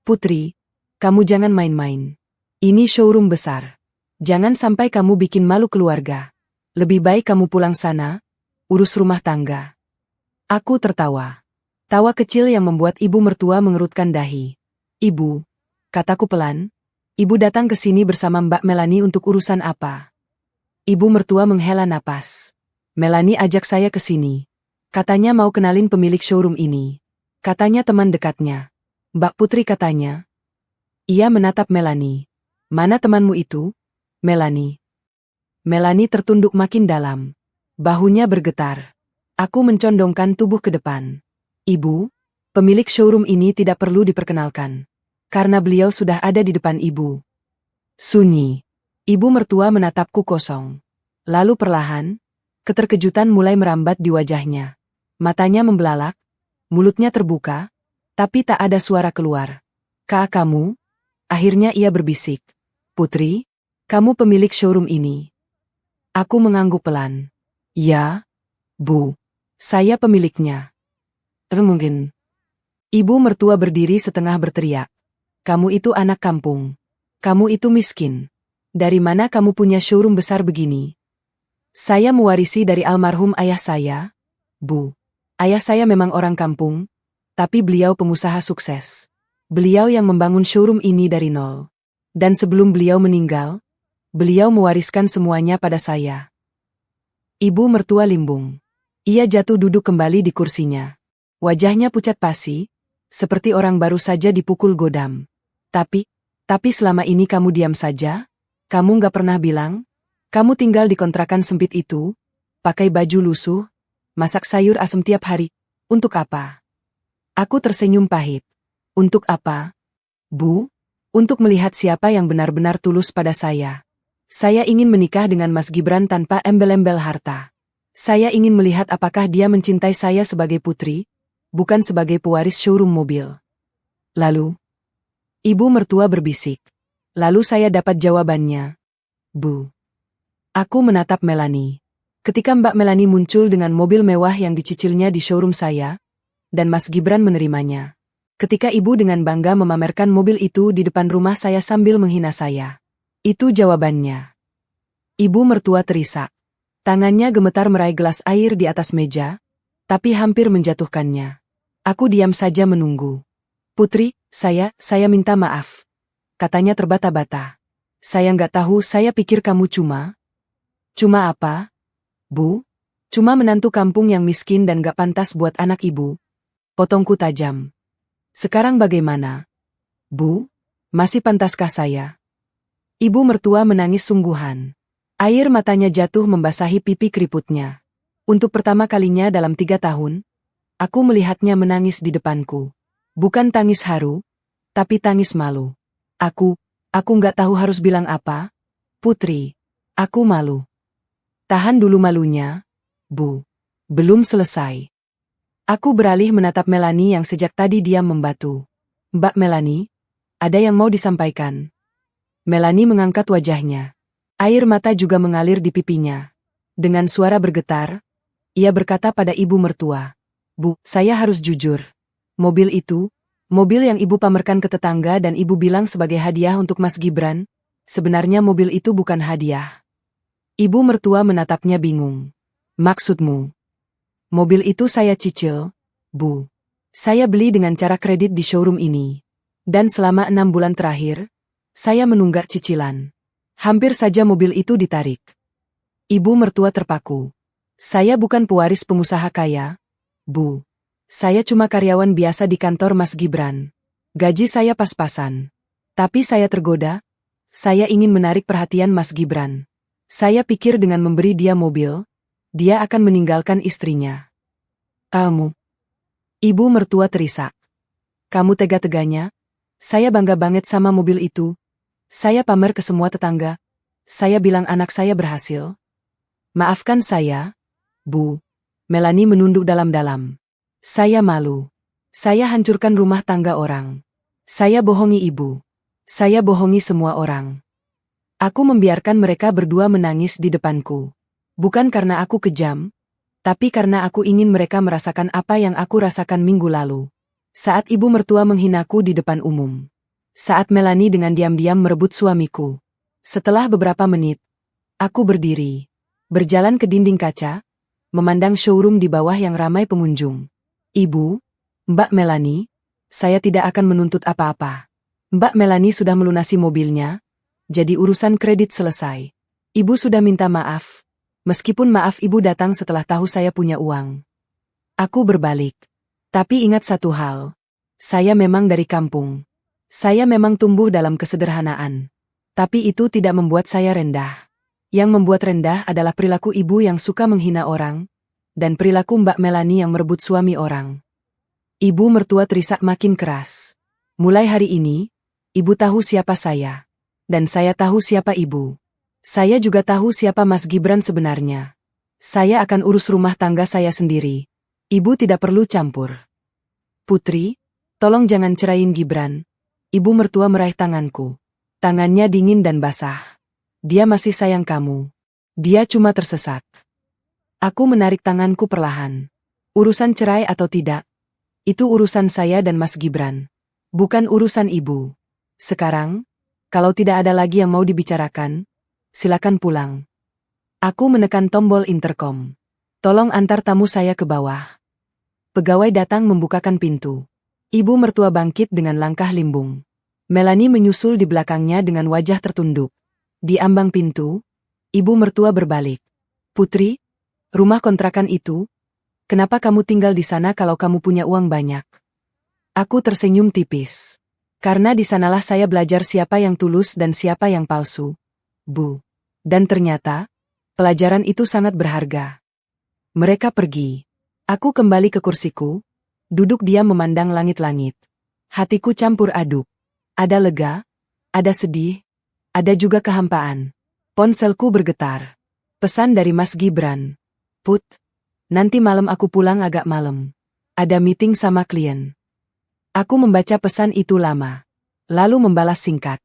Putri, kamu jangan main-main. Ini showroom besar. Jangan sampai kamu bikin malu keluarga. Lebih baik kamu pulang sana, urus rumah tangga. Aku tertawa. Tawa kecil yang membuat ibu mertua mengerutkan dahi. Ibu, kataku pelan, ibu datang ke sini bersama Mbak Melanie untuk urusan apa? Ibu mertua menghela napas. Melanie ajak saya ke sini. Katanya mau kenalin pemilik showroom ini. Katanya teman dekatnya. Mbak Putri katanya. Ia menatap Melanie. Mana temanmu itu, Melanie? Melanie tertunduk makin dalam. Bahunya bergetar. Aku mencondongkan tubuh ke depan. Ibu, pemilik showroom ini tidak perlu diperkenalkan. Karena beliau sudah ada di depan ibu. Sunyi. Ibu mertua menatapku kosong. Lalu perlahan, keterkejutan mulai merambat di wajahnya. Matanya membelalak, mulutnya terbuka, tapi tak ada suara keluar. "Kak, kamu?" Akhirnya ia berbisik. "Putri, kamu pemilik showroom ini?" Aku mengangguk pelan. "Ya, Bu. Saya pemiliknya." Mungkin. Ibu mertua berdiri setengah berteriak. "Kamu itu anak kampung. Kamu itu miskin. Dari mana kamu punya showroom besar begini?" "Saya mewarisi dari almarhum ayah saya, Bu. Ayah saya memang orang kampung, tapi beliau pengusaha sukses. Beliau yang membangun showroom ini dari nol. Dan sebelum beliau meninggal, beliau mewariskan semuanya pada saya." Ibu mertua limbung. Ia jatuh duduk kembali di kursinya. Wajahnya pucat pasi, seperti orang baru saja dipukul godam. Tapi selama ini kamu diam saja? Kamu nggak pernah bilang? Kamu tinggal di kontrakan sempit itu, pakai baju lusuh, masak sayur asem tiap hari. Untuk apa?" Aku tersenyum pahit. "Untuk apa, Bu? Untuk melihat siapa yang benar-benar tulus pada saya. Saya ingin menikah dengan Mas Gibran tanpa embel-embel harta. Saya ingin melihat apakah dia mencintai saya sebagai putri, bukan sebagai pewaris showroom mobil." Lalu, ibu mertua berbisik. Lalu saya dapat jawabannya. "Bu." Aku menatap Melanie. Ketika Mbak Melanie muncul dengan mobil mewah yang dicicilnya di showroom saya, dan Mas Gibran menerimanya. Ketika ibu dengan bangga memamerkan mobil itu di depan rumah saya sambil menghina saya. Itu jawabannya. Ibu mertua terisak. Tangannya gemetar meraih gelas air di atas meja, tapi hampir menjatuhkannya. Aku diam saja menunggu. "Putri, saya minta maaf," katanya terbata-bata. "Saya nggak tahu, saya pikir kamu cuma apa, Bu? Cuma menantu kampung yang miskin dan gak pantas buat anak ibu." Potongku tajam. "Sekarang bagaimana, Bu? Masih pantaskah saya?" Ibu mertua menangis sungguhan. Air matanya jatuh membasahi pipi keriputnya. Untuk pertama kalinya dalam 3 tahun, aku melihatnya menangis di depanku. Bukan tangis haru, tapi tangis malu. Aku nggak tahu harus bilang apa. "Putri, aku malu." "Tahan dulu malunya, Bu. Belum selesai." Aku beralih menatap Melanie yang sejak tadi diam membatu. "Mbak Melanie, ada yang mau disampaikan?" Melanie mengangkat wajahnya. Air mata juga mengalir di pipinya. Dengan suara bergetar, ia berkata pada ibu mertua. "Bu, saya harus jujur. Mobil itu, mobil yang ibu pamerkan ke tetangga dan ibu bilang sebagai hadiah untuk Mas Gibran, sebenarnya mobil itu bukan hadiah." Ibu mertua menatapnya bingung. "Maksudmu?" "Mobil itu saya cicil, Bu. Saya beli dengan cara kredit di showroom ini. Dan selama 6 bulan terakhir, saya menunggak cicilan. Hampir saja mobil itu ditarik." Ibu mertua terpaku. "Saya bukan pewaris pengusaha kaya, Bu. Saya cuma karyawan biasa di kantor Mas Gibran. Gaji saya pas-pasan. Tapi saya tergoda. Saya ingin menarik perhatian Mas Gibran. Saya pikir dengan memberi dia mobil, dia akan meninggalkan istrinya." "Kamu?" Ibu mertua terisak. "Kamu tega-teganya? Saya bangga banget sama mobil itu. Saya pamer ke semua tetangga. Saya bilang anak saya berhasil. Maafkan saya, Bu." Melanie menunduk dalam-dalam. "Saya malu. Saya hancurkan rumah tangga orang. Saya bohongi ibu. Saya bohongi semua orang. Aku membiarkan mereka berdua menangis di depanku. Bukan karena aku kejam, tapi karena aku ingin mereka merasakan apa yang aku rasakan minggu lalu. Saat ibu mertua menghinaku di depan umum. Saat Melanie dengan diam-diam merebut suamiku. Setelah beberapa menit, aku berdiri, berjalan ke dinding kaca, memandang showroom di bawah yang ramai pengunjung. "Ibu, Mbak Melanie, saya tidak akan menuntut apa-apa. Mbak Melanie sudah melunasi mobilnya, jadi urusan kredit selesai. Ibu sudah minta maaf, meskipun maaf ibu datang setelah tahu saya punya uang." Aku berbalik. "Tapi ingat satu hal, saya memang dari kampung. Saya memang tumbuh dalam kesederhanaan. Tapi itu tidak membuat saya rendah. Yang membuat rendah adalah perilaku ibu yang suka menghina orang, dan perilaku Mbak Melanie yang merebut suami orang." Ibu mertua terisak makin keras. Mulai hari ini, ibu tahu siapa saya. Dan saya tahu siapa ibu. Saya juga tahu siapa Mas Gibran sebenarnya. Saya akan urus rumah tangga saya sendiri. Ibu tidak perlu campur. Putri, tolong jangan ceraiin Gibran. Ibu mertua meraih tanganku. Tangannya dingin dan basah. Dia masih sayang kamu. Dia cuma tersesat. Aku menarik tanganku perlahan. Urusan cerai atau tidak, itu urusan saya dan Mas Gibran. Bukan urusan ibu. Sekarang, kalau tidak ada lagi yang mau dibicarakan, silakan pulang. Aku menekan tombol interkom. Tolong antar tamu saya ke bawah. Pegawai datang membukakan pintu. Ibu mertua bangkit dengan langkah limbung. Melanie menyusul di belakangnya dengan wajah tertunduk. Di ambang pintu, ibu mertua berbalik. Putri, rumah kontrakan itu, kenapa kamu tinggal di sana kalau kamu punya uang banyak? Aku tersenyum tipis. Karena di sanalah saya belajar siapa yang tulus dan siapa yang palsu, Bu. Dan ternyata, pelajaran itu sangat berharga. Mereka pergi. Aku kembali ke kursiku, duduk diam memandang langit-langit. Hatiku campur aduk. Ada lega, ada sedih, ada juga kehampaan. Ponselku bergetar. Pesan dari Mas Gibran. Put, nanti malam aku pulang agak malam. Ada meeting sama klien. Aku membaca pesan itu lama. Lalu membalas singkat.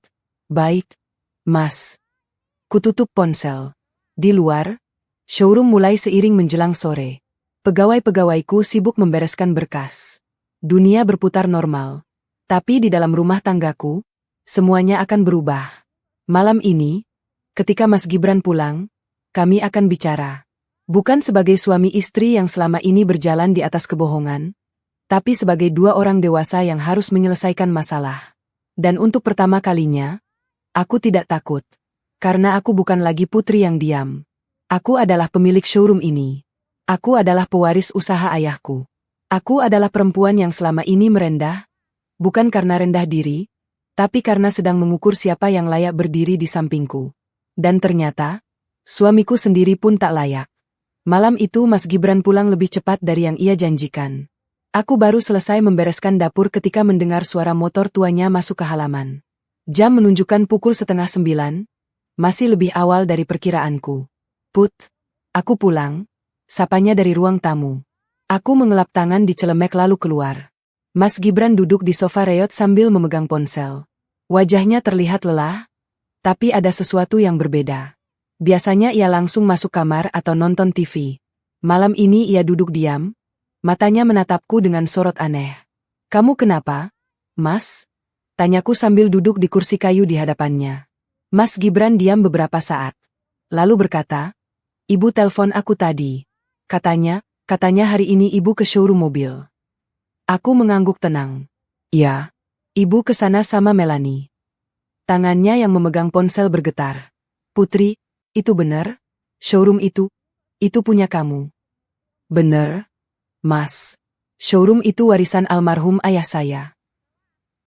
Baik, Mas. Kututup ponsel. Di luar, showroom mulai seiring menjelang sore. Pegawai-pegawaiku sibuk membereskan berkas. Dunia berputar normal. Tapi di dalam rumah tanggaku, semuanya akan berubah. Malam ini, ketika Mas Gibran pulang, kami akan bicara. Bukan sebagai suami istri yang selama ini berjalan di atas kebohongan, tapi sebagai dua orang dewasa yang harus menyelesaikan masalah. Dan untuk pertama kalinya, aku tidak takut. Karena aku bukan lagi putri yang diam. Aku adalah pemilik showroom ini. Aku adalah pewaris usaha ayahku. Aku adalah perempuan yang selama ini merendah, bukan karena rendah diri, tapi karena sedang mengukur siapa yang layak berdiri di sampingku. Dan ternyata, suamiku sendiri pun tak layak. Malam itu Mas Gibran pulang lebih cepat dari yang ia janjikan. Aku baru selesai membereskan dapur ketika mendengar suara motor tuanya masuk ke halaman. Jam menunjukkan pukul 8:30, masih lebih awal dari perkiraanku. Put, aku pulang, sapanya dari ruang tamu. Aku mengelap tangan di celemek lalu keluar. Mas Gibran duduk di sofa reot sambil memegang ponsel. Wajahnya terlihat lelah, tapi ada sesuatu yang berbeda. Biasanya ia langsung masuk kamar atau nonton TV. Malam ini ia duduk diam, matanya menatapku dengan sorot aneh. Kamu kenapa, Mas? Tanyaku sambil duduk di kursi kayu di hadapannya. Mas Gibran diam beberapa saat. Lalu berkata, Ibu telepon aku tadi. Katanya hari ini ibu ke showroom mobil. Aku mengangguk tenang. Ya, ibu ke sana sama Melanie. Tangannya yang memegang ponsel bergetar. Putri, itu benar? Showroom itu punya kamu. Benar, Mas. Showroom itu warisan almarhum ayah saya.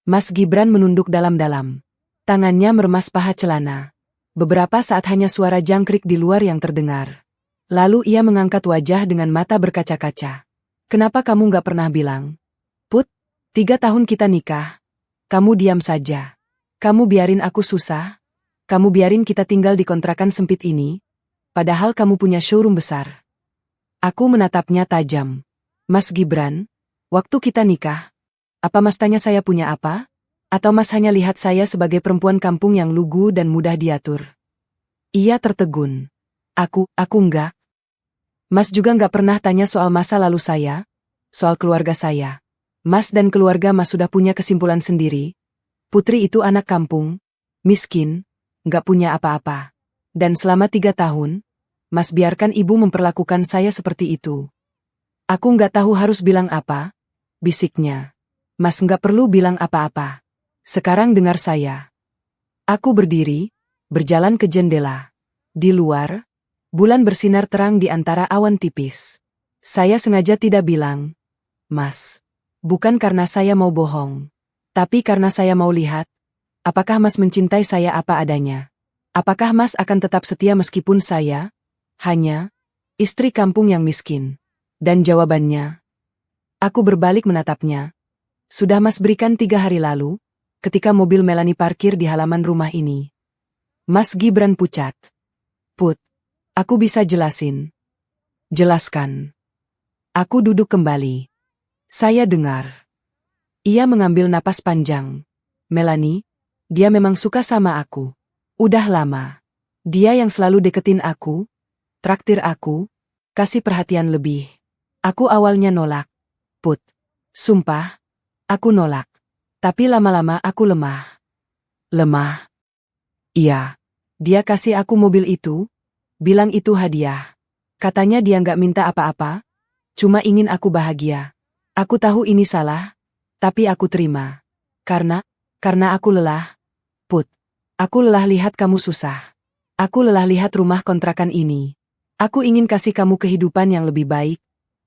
Mas Gibran menunduk dalam-dalam. Tangannya meremas paha celana. Beberapa saat hanya suara jangkrik di luar yang terdengar. Lalu ia mengangkat wajah dengan mata berkaca-kaca. Kenapa kamu gak pernah bilang? Put, 3 tahun kita nikah. Kamu diam saja. Kamu biarin aku susah. Kamu biarin kita tinggal di kontrakan sempit ini. Padahal kamu punya showroom besar. Aku menatapnya tajam. Mas Gibran, waktu kita nikah, apa Mas tanya saya punya apa? Atau Mas hanya lihat saya sebagai perempuan kampung yang lugu dan mudah diatur? Ia tertegun. Aku enggak. Mas juga enggak pernah tanya soal masa lalu saya, soal keluarga saya. Mas dan keluarga Mas sudah punya kesimpulan sendiri. Putri itu anak kampung, miskin, enggak punya apa-apa. Dan selama 3 tahun, Mas biarkan ibu memperlakukan saya seperti itu. Aku enggak tahu harus bilang apa, bisiknya. Mas enggak perlu bilang apa-apa. Sekarang dengar saya. Aku berdiri, berjalan ke jendela. Di luar, bulan bersinar terang di antara awan tipis. Saya sengaja tidak bilang, Mas. Bukan karena saya mau bohong. Tapi karena saya mau lihat, apakah Mas mencintai saya apa adanya. Apakah Mas akan tetap setia meskipun saya hanya istri kampung yang miskin. Dan jawabannya, Aku berbalik menatapnya. Sudah Mas berikan 3 hari lalu, ketika mobil Melanie parkir di halaman rumah ini. Mas Gibran pucat. Put, aku bisa jelasin. Jelaskan. Aku duduk kembali. Saya dengar. Ia mengambil napas panjang. Melanie, dia memang suka sama aku. Udah lama. Dia yang selalu deketin aku, traktir aku, kasih perhatian lebih. Aku awalnya nolak. Put, sumpah, aku nolak. Tapi lama-lama aku lemah. Lemah? Iya. Dia kasih aku mobil itu, bilang itu hadiah. Katanya dia nggak minta apa-apa, cuma ingin aku bahagia. Aku tahu ini salah, tapi aku terima. Karena aku lelah. Put, aku lelah lihat kamu susah. Aku lelah lihat rumah kontrakan ini. Aku ingin kasih kamu kehidupan yang lebih baik,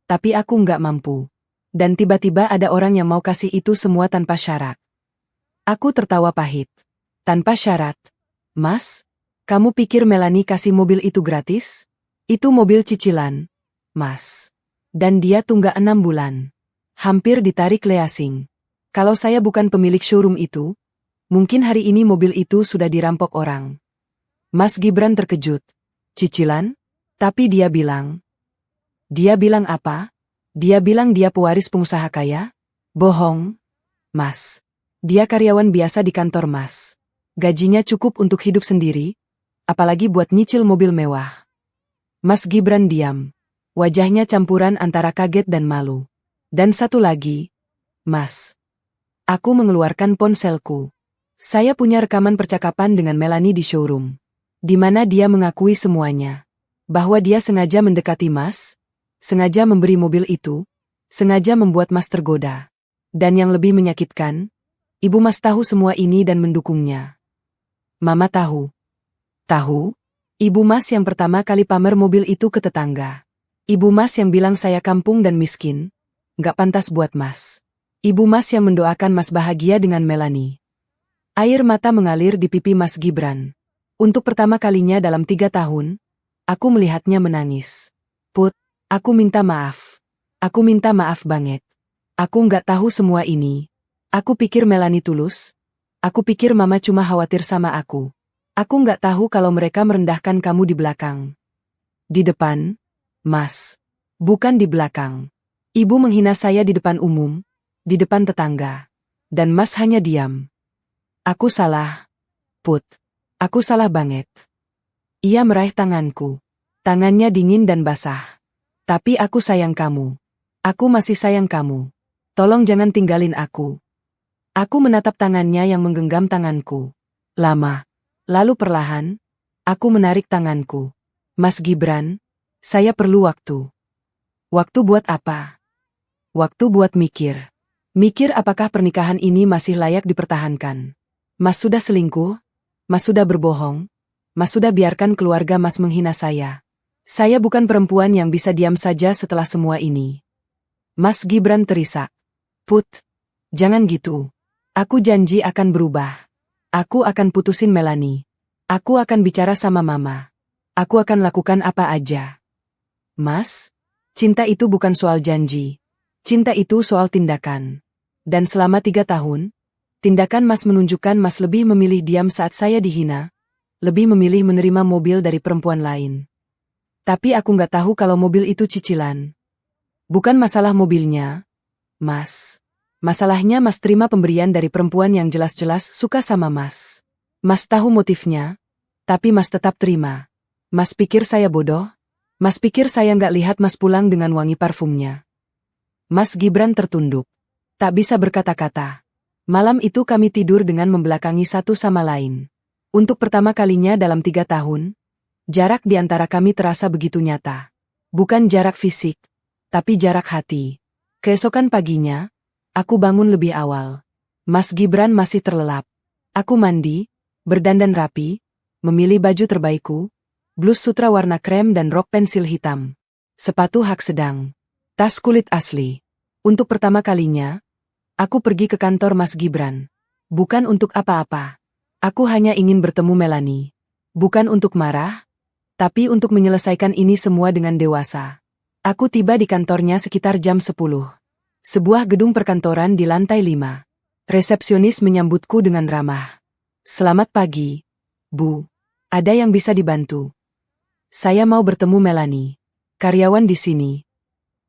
tapi aku nggak mampu. Dan tiba-tiba ada orang yang mau kasih itu semua tanpa syarat. Aku tertawa pahit. Tanpa syarat. Mas, kamu pikir Melanie kasih mobil itu gratis? Itu mobil cicilan, Mas. Dan dia tunggak 6 bulan. Hampir ditarik leasing. Kalau saya bukan pemilik showroom itu, mungkin hari ini mobil itu sudah dirampok orang. Mas Gibran terkejut. Cicilan? Tapi dia bilang. Dia bilang apa? Dia bilang dia pewaris pengusaha kaya? Bohong. Mas. Dia karyawan biasa di kantor Mas. Gajinya cukup untuk hidup sendiri, apalagi buat nyicil mobil mewah. Mas Gibran diam. Wajahnya campuran antara kaget dan malu. Dan satu lagi. Mas. Aku mengeluarkan ponselku. Saya punya rekaman percakapan dengan Melanie di showroom. Di mana dia mengakui semuanya. Bahwa dia sengaja mendekati Mas, sengaja memberi mobil itu, sengaja membuat Mas tergoda. Dan yang lebih menyakitkan, Ibu Mas tahu semua ini dan mendukungnya. Mama tahu. Tahu? Ibu Mas yang pertama kali pamer mobil itu ke tetangga. Ibu Mas yang bilang saya kampung dan miskin, nggak pantas buat Mas. Ibu Mas yang mendoakan Mas bahagia dengan Melanie. Air mata mengalir di pipi Mas Gibran. Untuk pertama kalinya dalam 3 tahun, aku melihatnya menangis. Put, aku minta maaf. Aku minta maaf banget. Aku nggak tahu semua ini. Aku pikir Melanie tulus. Aku pikir Mama cuma khawatir sama aku. Aku nggak tahu kalau mereka merendahkan kamu di belakang. Di depan, Mas. Bukan di belakang. Ibu menghina saya di depan umum, di depan tetangga. Dan Mas hanya diam. Aku salah. Put. Aku salah banget. Ia meraih tanganku. Tangannya dingin dan basah. Tapi aku sayang kamu. Aku masih sayang kamu. Tolong jangan tinggalin aku. Aku menatap tangannya yang menggenggam tanganku. Lama. Lalu perlahan, aku menarik tanganku. Mas Gibran, saya perlu waktu. Waktu buat apa? Waktu buat mikir. Mikir apakah pernikahan ini masih layak dipertahankan. Mas sudah selingkuh, Mas sudah berbohong, Mas sudah biarkan keluarga Mas menghina saya. Saya bukan perempuan yang bisa diam saja setelah semua ini. Mas Gibran terisak. Put, jangan gitu. Aku janji akan berubah. Aku akan putusin Melanie. Aku akan bicara sama Mama. Aku akan lakukan apa aja. Mas, cinta itu bukan soal janji. Cinta itu soal tindakan. Dan selama 3 tahun, tindakan Mas menunjukkan Mas lebih memilih diam saat saya dihina, lebih memilih menerima mobil dari perempuan lain. Tapi aku nggak tahu kalau mobil itu cicilan. Bukan masalah mobilnya, Mas. Masalahnya Mas terima pemberian dari perempuan yang jelas-jelas suka sama Mas. Mas tahu motifnya, tapi Mas tetap terima. Mas pikir saya bodoh? Mas pikir saya nggak lihat Mas pulang dengan wangi parfumnya? Mas Gibran tertunduk. Tak bisa berkata-kata. Malam itu kami tidur dengan membelakangi satu sama lain. Untuk pertama kalinya dalam 3 tahun, jarak di antara kami terasa begitu nyata. Bukan jarak fisik, tapi jarak hati. Keesokan paginya, aku bangun lebih awal. Mas Gibran masih terlelap. Aku mandi, berdandan rapi, memilih baju terbaikku, blus sutra warna krem dan rok pensil hitam. Sepatu hak sedang. Tas kulit asli. Untuk pertama kalinya, aku pergi ke kantor Mas Gibran. Bukan untuk apa-apa. Aku hanya ingin bertemu Melanie. Bukan untuk marah, tapi untuk menyelesaikan ini semua dengan dewasa. Aku tiba di kantornya sekitar jam 10. Sebuah gedung perkantoran di lantai 5. Resepsionis menyambutku dengan ramah. Selamat pagi, Bu. Ada yang bisa dibantu? Saya mau bertemu Melanie. Karyawan di sini.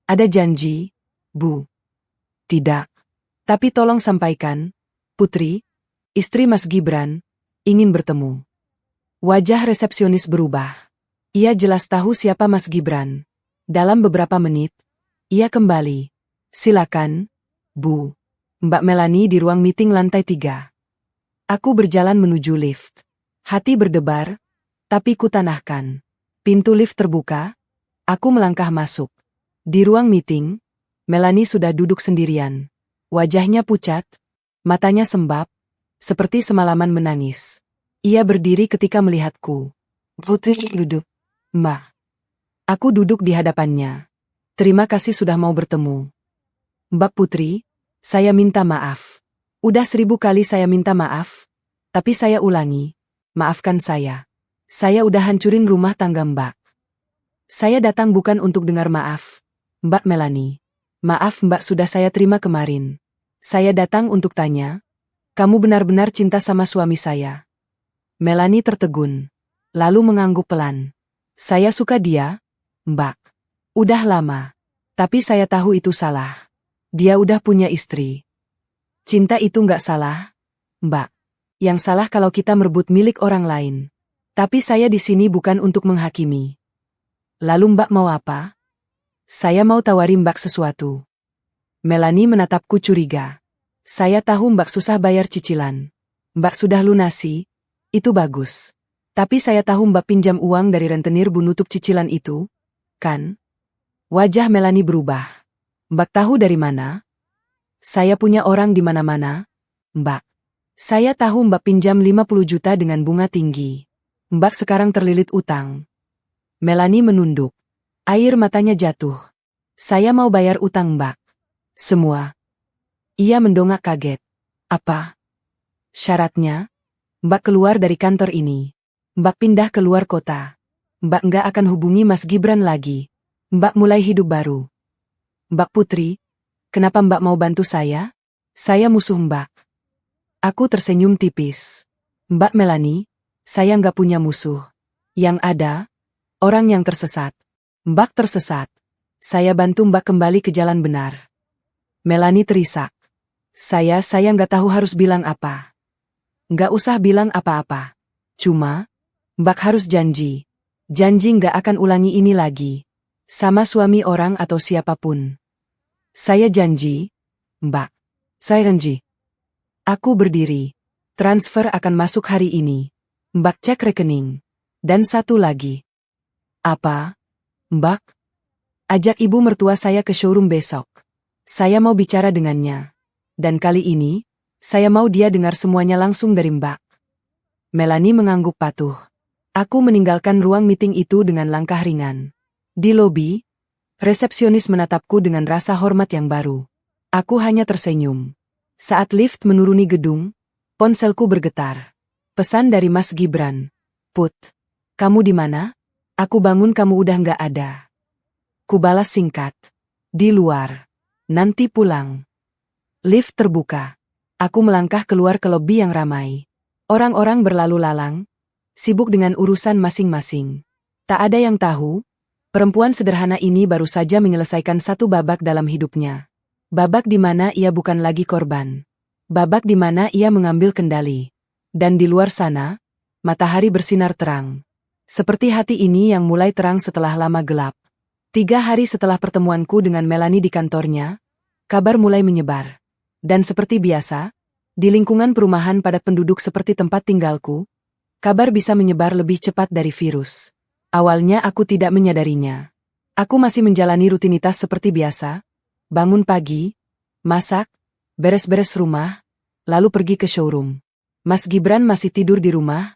Ada janji, Bu? Tidak. Tapi tolong sampaikan, Putri, istri Mas Gibran, ingin bertemu. Wajah resepsionis berubah. Ia jelas tahu siapa Mas Gibran. Dalam beberapa menit, ia kembali. Silakan, Bu. Mbak Melanie di ruang meeting lantai 3. Aku berjalan menuju lift. Hati berdebar, tapi kutanahkan. Pintu lift terbuka, aku melangkah masuk. Di ruang meeting, Melanie sudah duduk sendirian. Wajahnya pucat, matanya sembab, seperti semalaman menangis. Ia berdiri ketika melihatku. Putri duduk. Mbak. Aku duduk di hadapannya. Terima kasih sudah mau bertemu. Mbak Putri, saya minta maaf. Udah 1000 kali saya minta maaf, tapi saya ulangi. Maafkan saya. Saya udah hancurin rumah tangga Mbak. Saya datang bukan untuk dengar maaf, Mbak Melanie. Maaf Mbak sudah saya terima kemarin. Saya datang untuk tanya, kamu benar-benar cinta sama suami saya? Melanie tertegun, lalu mengangguk pelan. Saya suka dia, Mbak. Udah lama. Tapi saya tahu itu salah. Dia udah punya istri. Cinta itu nggak salah, Mbak. Yang salah kalau kita merebut milik orang lain. Tapi saya di sini bukan untuk menghakimi. Lalu Mbak mau apa? Saya mau tawari Mbak sesuatu. Melanie menatapku curiga. Saya tahu Mbak susah bayar cicilan. Mbak sudah lunasi, itu bagus. Tapi saya tahu Mbak pinjam uang dari rentenir Bu nutup cicilan itu, kan? Wajah Melanie berubah. Mbak tahu dari mana? Saya punya orang di mana-mana, Mbak. Saya tahu Mbak pinjam 50 juta dengan bunga tinggi. Mbak sekarang terlilit utang. Melanie menunduk. Air matanya jatuh. Saya mau bayar utang Mbak. Semua. Ia mendongak kaget. Apa? Syaratnya? Mbak keluar dari kantor ini. Mbak pindah ke luar kota. Mbak nggak akan hubungi Mas Gibran lagi. Mbak mulai hidup baru. Mbak Putri, kenapa Mbak mau bantu saya? Saya musuh Mbak. Aku tersenyum tipis. Mbak Melanie, saya nggak punya musuh. Yang ada, orang yang tersesat. Mbak tersesat. Saya bantu Mbak kembali ke jalan benar. Melanie terisak. Saya nggak tahu harus bilang apa. Nggak usah bilang apa-apa. Cuma, Mbak harus janji. Janji nggak akan ulangi ini lagi. Sama suami orang atau siapapun. Saya janji, Mbak. Saya janji. Aku berdiri. Transfer akan masuk hari ini. Mbak cek rekening. Dan satu lagi. Apa? Mbak? Ajak ibu mertua saya ke showroom besok. Saya mau bicara dengannya. Dan kali ini, saya mau dia dengar semuanya langsung dari Mbak. Melanie mengangguk patuh. Aku meninggalkan ruang meeting itu dengan langkah ringan. Di lobi, resepsionis menatapku dengan rasa hormat yang baru. Aku hanya tersenyum. Saat lift menuruni gedung, ponselku bergetar. Pesan dari Mas Gibran. Put, kamu di mana? Aku bangun kamu udah nggak ada. Kubalas singkat. Di luar. Nanti pulang. Lift terbuka. Aku melangkah keluar ke lobi yang ramai. Orang-orang berlalu lalang, sibuk dengan urusan masing-masing. Tak ada yang tahu, perempuan sederhana ini baru saja menyelesaikan satu babak dalam hidupnya. Babak di mana ia bukan lagi korban. Babak di mana ia mengambil kendali. Dan di luar sana, matahari bersinar terang. Seperti hati ini yang mulai terang setelah lama gelap. 3 hari setelah pertemuanku dengan Melanie di kantornya, kabar mulai menyebar. Dan seperti biasa, di lingkungan perumahan padat penduduk seperti tempat tinggalku, kabar bisa menyebar lebih cepat dari virus. Awalnya aku tidak menyadarinya. Aku masih menjalani rutinitas seperti biasa, bangun pagi, masak, beres-beres rumah, lalu pergi ke showroom. Mas Gibran masih tidur di rumah,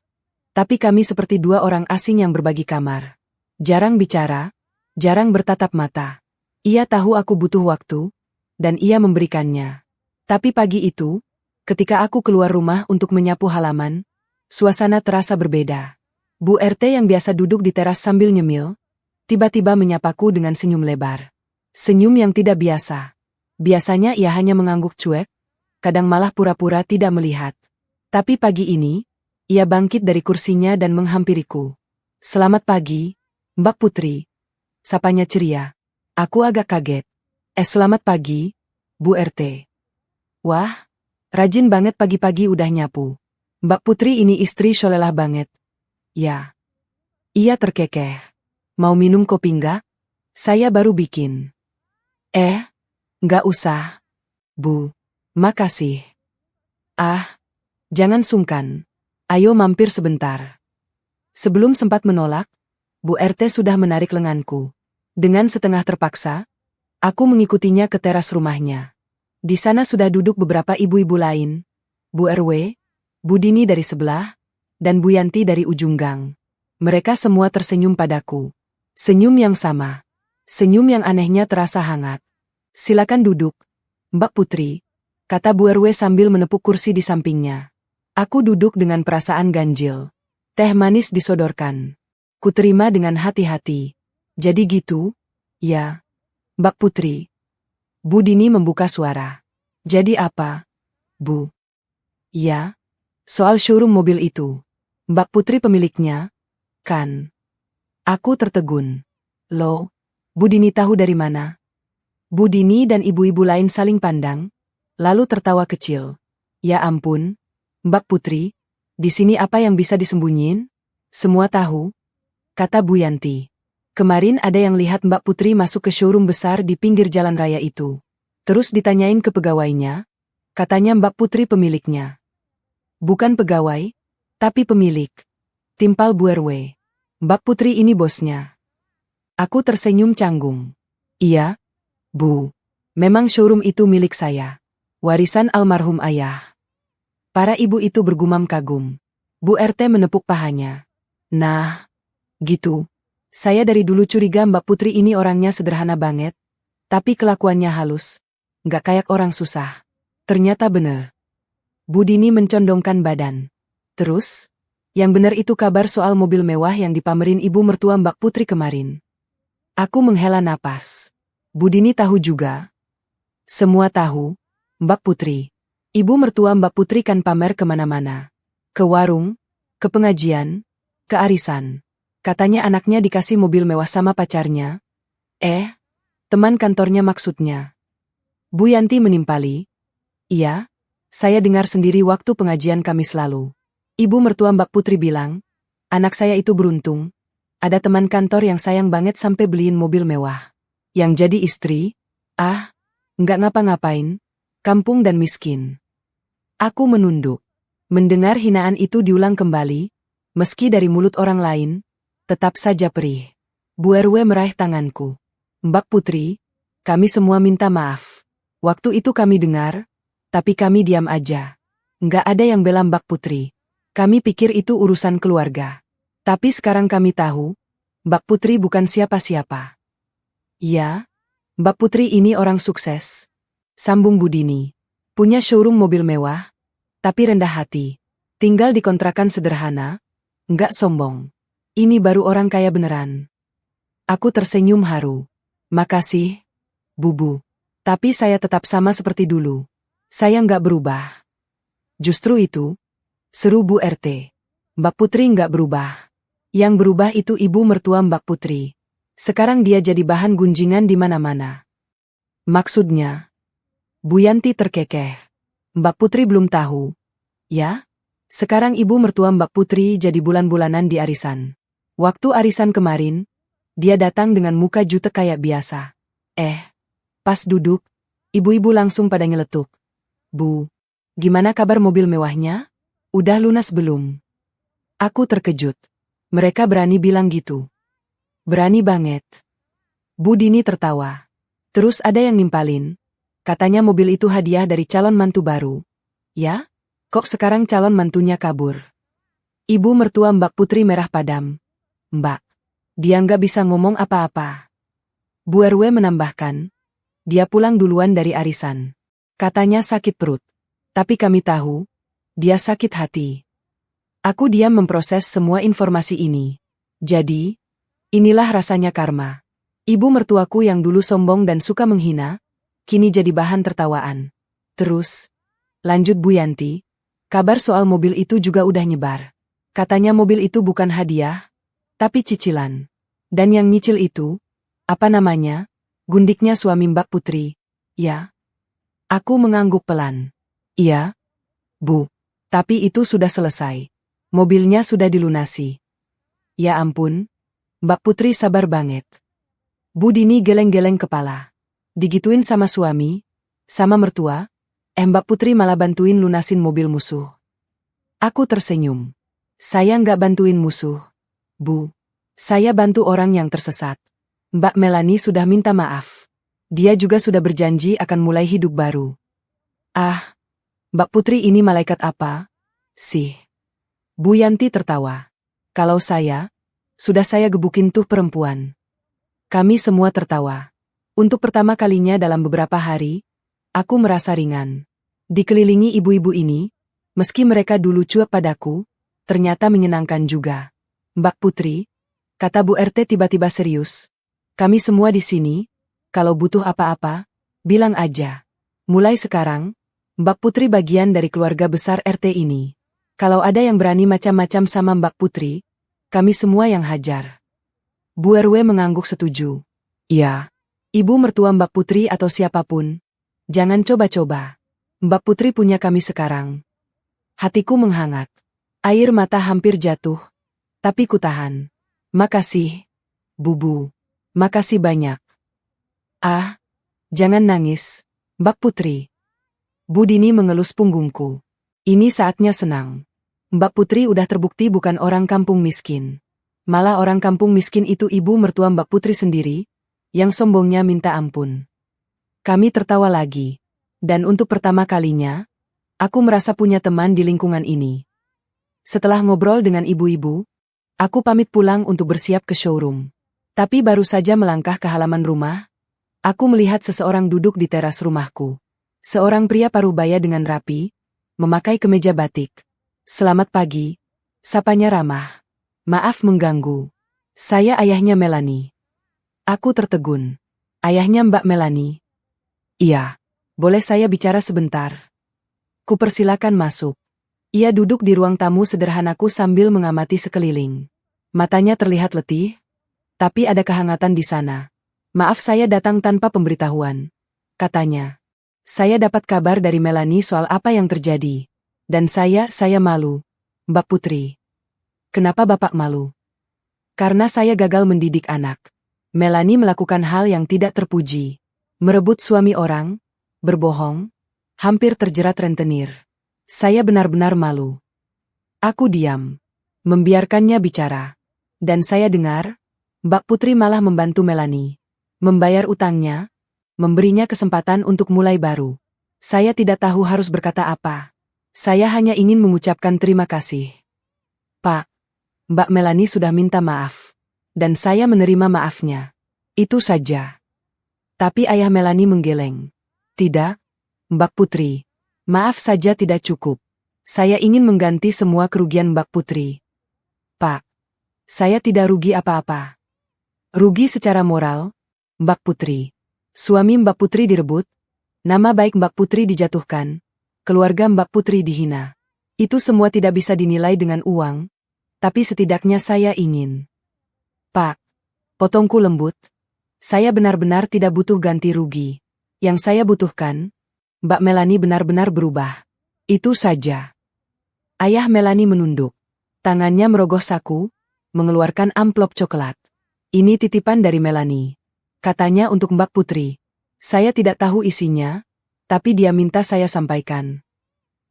tapi kami seperti 2 orang asing yang berbagi kamar. Jarang bicara, jarang bertatap mata. Ia tahu aku butuh waktu, dan ia memberikannya. Tapi pagi itu, ketika aku keluar rumah untuk menyapu halaman, suasana terasa berbeda. Bu RT yang biasa duduk di teras sambil nyemil, tiba-tiba menyapaku dengan senyum lebar. Senyum yang tidak biasa. Biasanya ia hanya mengangguk cuek, kadang malah pura-pura tidak melihat. Tapi pagi ini, ia bangkit dari kursinya dan menghampiriku. "Selamat pagi, Mbak Putri," sapanya ceria. Aku agak kaget. Selamat pagi, Bu RT." Wah, rajin banget pagi-pagi udah nyapu. Mbak Putri ini istri solelah banget. Ya. Ia terkekeh. "Mau minum kopi nggak? Saya baru bikin." Nggak usah, Bu. Makasih." "Ah, jangan sungkan. Ayo mampir sebentar." Sebelum sempat menolak, Bu RT sudah menarik lenganku. Dengan setengah terpaksa, aku mengikutinya ke teras rumahnya. Di sana sudah duduk beberapa ibu-ibu lain. Bu RW, Bu Dini dari sebelah, dan Bu Yanti dari ujung gang. Mereka semua tersenyum padaku. Senyum yang sama. Senyum yang anehnya terasa hangat. "Silakan duduk, Mbak Putri," kata Bu RW sambil menepuk kursi di sampingnya. Aku duduk dengan perasaan ganjil. Teh manis disodorkan. Kuterima dengan hati-hati. "Jadi gitu? Ya, Mbak Putri." Bu Dini membuka suara. "Jadi apa, Bu?" "Ya, soal showroom mobil itu. Mbak Putri pemiliknya, kan?" Aku tertegun. "Loh, Bu Dini tahu dari mana?" Bu Dini dan ibu-ibu lain saling pandang, lalu tertawa kecil. "Ya ampun, Mbak Putri, di sini apa yang bisa disembunyiin? Semua tahu," kata Bu Yanti. "Kemarin ada yang lihat Mbak Putri masuk ke showroom besar di pinggir jalan raya itu. Terus ditanyain ke pegawainya, katanya Mbak Putri pemiliknya." "Bukan pegawai, tapi pemilik," timpal Bu RW. "Mbak Putri ini bosnya." Aku tersenyum canggung. "Iya, Bu. Memang showroom itu milik saya. Warisan almarhum ayah." Para ibu itu bergumam kagum. Bu RT menepuk pahanya. "Nah, gitu. Saya dari dulu curiga Mbak Putri ini orangnya sederhana banget, tapi kelakuannya halus. Nggak kayak orang susah." Ternyata bener. Bu Dini mencondongkan badan. "Terus? Yang bener itu kabar soal mobil mewah yang dipamerin ibu mertua Mbak Putri kemarin." Aku menghela napas. Bu Dini tahu juga. "Semua tahu, Mbak Putri. Ibu mertua Mbak Putri kan pamer kemana-mana. Ke warung, ke pengajian, ke arisan. Katanya anaknya dikasih mobil mewah sama pacarnya." Teman kantornya maksudnya?" Bu Yanti menimpali. "Iya, saya dengar sendiri waktu pengajian Kamis lalu. Ibu mertua Mbak Putri bilang, anak saya itu beruntung. Ada teman kantor yang sayang banget sampai beliin mobil mewah. Yang jadi istri? Nggak ngapa-ngapain, kampung dan miskin." Aku menunduk. Mendengar hinaan itu diulang kembali, meski dari mulut orang lain, tetap saja perih. Bu RW meraih tanganku. "Mbak Putri, kami semua minta maaf. Waktu itu kami dengar, tapi kami diam aja. Nggak ada yang bela Mbak Putri. Kami pikir itu urusan keluarga. Tapi sekarang kami tahu, Mbak Putri bukan siapa-siapa." "Ya, Mbak Putri ini orang sukses," sambung Bu Dini. "Punya showroom mobil mewah, tapi rendah hati. Tinggal di kontrakan sederhana, nggak sombong. Ini baru orang kaya beneran." Aku tersenyum haru. "Makasih, Bubu. Tapi saya tetap sama seperti dulu. Saya nggak berubah." "Justru itu," seru Bu RT. "Mbak Putri nggak berubah. Yang berubah itu ibu mertua Mbak Putri. Sekarang dia jadi bahan gunjingan di mana-mana." "Maksudnya?" Bu Yanti terkekeh. "Mbak Putri belum tahu. Ya? Sekarang ibu mertua Mbak Putri jadi bulan-bulanan di arisan. Waktu arisan kemarin, dia datang dengan muka jutek kayak biasa. Pas duduk, ibu-ibu langsung pada nyeletuk. 'Bu, gimana kabar mobil mewahnya? Udah lunas belum?' Aku terkejut. Mereka berani bilang gitu. Berani banget." Bu Dini tertawa. "Terus ada yang nimpalin. Katanya mobil itu hadiah dari calon mantu baru." "Ya? Kok sekarang calon mantunya kabur?" Ibu mertua Mbak Putri merah padam. "Mbak, dia nggak bisa ngomong apa-apa." Bu RW menambahkan, "Dia pulang duluan dari arisan. Katanya sakit perut. Tapi kami tahu, dia sakit hati." Aku diam memproses semua informasi ini. Jadi, inilah rasanya karma. Ibu mertuaku yang dulu sombong dan suka menghina, kini jadi bahan tertawaan. Terus, lanjut Bu Yanti, kabar soal mobil itu juga udah nyebar. Katanya mobil itu bukan hadiah, tapi cicilan. Dan yang nyicil itu, apa namanya? Gundiknya suami Mbak Putri. Ya. Aku mengangguk pelan. Iya, Bu. Tapi itu sudah selesai. Mobilnya sudah dilunasi. Ya ampun, Mbak Putri sabar banget. Bu Dini geleng-geleng kepala. Digituin sama suami, sama mertua, Mbak Putri malah bantuin lunasin mobil musuh. Aku tersenyum. Saya nggak bantuin musuh, Bu. Saya bantu orang yang tersesat. Mbak Melani sudah minta maaf. Dia juga sudah berjanji akan mulai hidup baru. Ah, Mbak Putri ini malaikat apa sih? Bu Yanti tertawa. Kalau sudah saya gebukin tuh perempuan. Kami semua tertawa. Untuk pertama kalinya dalam beberapa hari, aku merasa ringan. Dikelilingi ibu-ibu ini, meski mereka dulu cuek padaku, ternyata menyenangkan juga. Mbak Putri, kata Bu RT tiba-tiba serius. Kami semua di sini, kalau butuh apa-apa, bilang aja. Mulai sekarang, Mbak Putri bagian dari keluarga besar RT ini. Kalau ada yang berani macam-macam sama Mbak Putri, kami semua yang hajar. Bu RW mengangguk setuju. Iya. Ibu mertua Mbak Putri atau siapapun, jangan coba-coba. Mbak Putri punya kami sekarang. Hatiku menghangat. Air mata hampir jatuh. Tapi ku tahan. Makasih, Bu. Makasih banyak. Ah, jangan nangis, Mbak Putri. Bu Dini mengelus punggungku. Ini saatnya senang. Mbak Putri udah terbukti bukan orang kampung miskin. Malah orang kampung miskin itu ibu mertua Mbak Putri sendiri, yang sombongnya minta ampun. Kami tertawa lagi. Dan untuk pertama kalinya, aku merasa punya teman di lingkungan ini. Setelah ngobrol dengan ibu-ibu, aku pamit pulang untuk bersiap ke showroom. Tapi baru saja melangkah ke halaman rumah, aku melihat seseorang duduk di teras rumahku. Seorang pria parubaya dengan rapi, memakai kemeja batik. Selamat pagi, sapanya ramah. Maaf mengganggu. Saya ayahnya Melani. Aku tertegun. Ayahnya Mbak Melani. Iya. Boleh saya bicara sebentar? Kupersilakan masuk. Ia duduk di ruang tamu sederhanaku sambil mengamati sekeliling. Matanya terlihat letih, tapi ada kehangatan di sana. Maaf saya datang tanpa pemberitahuan, katanya. Saya dapat kabar dari Melani soal apa yang terjadi. Dan saya malu, Mbak Putri. Kenapa Bapak malu? Karena saya gagal mendidik anak. Melani melakukan hal yang tidak terpuji. Merebut suami orang, berbohong, hampir terjerat rentenir. Saya benar-benar malu. Aku diam, membiarkannya bicara. Dan saya dengar, Mbak Putri malah membantu Melani. Membayar utangnya, memberinya kesempatan untuk mulai baru. Saya tidak tahu harus berkata apa. Saya hanya ingin mengucapkan terima kasih. Pak, Mbak Melani sudah minta maaf. Dan saya menerima maafnya. Itu saja. Tapi ayah Melani menggeleng. Tidak, Mbak Putri. Maaf saja tidak cukup. Saya ingin mengganti semua kerugian Mbak Putri. Pak, saya tidak rugi apa-apa. Rugi secara moral, Mbak Putri. Suami Mbak Putri direbut, nama baik Mbak Putri dijatuhkan, keluarga Mbak Putri dihina. Itu semua tidak bisa dinilai dengan uang, tapi setidaknya saya ingin. Pak, potongku lembut. Saya benar-benar tidak butuh ganti rugi. Yang saya butuhkan, Mbak Melani benar-benar berubah. Itu saja. Ayah Melani menunduk. Tangannya merogoh saku, mengeluarkan amplop coklat. Ini titipan dari Melani. Katanya untuk Mbak Putri. Saya tidak tahu isinya, tapi dia minta saya sampaikan.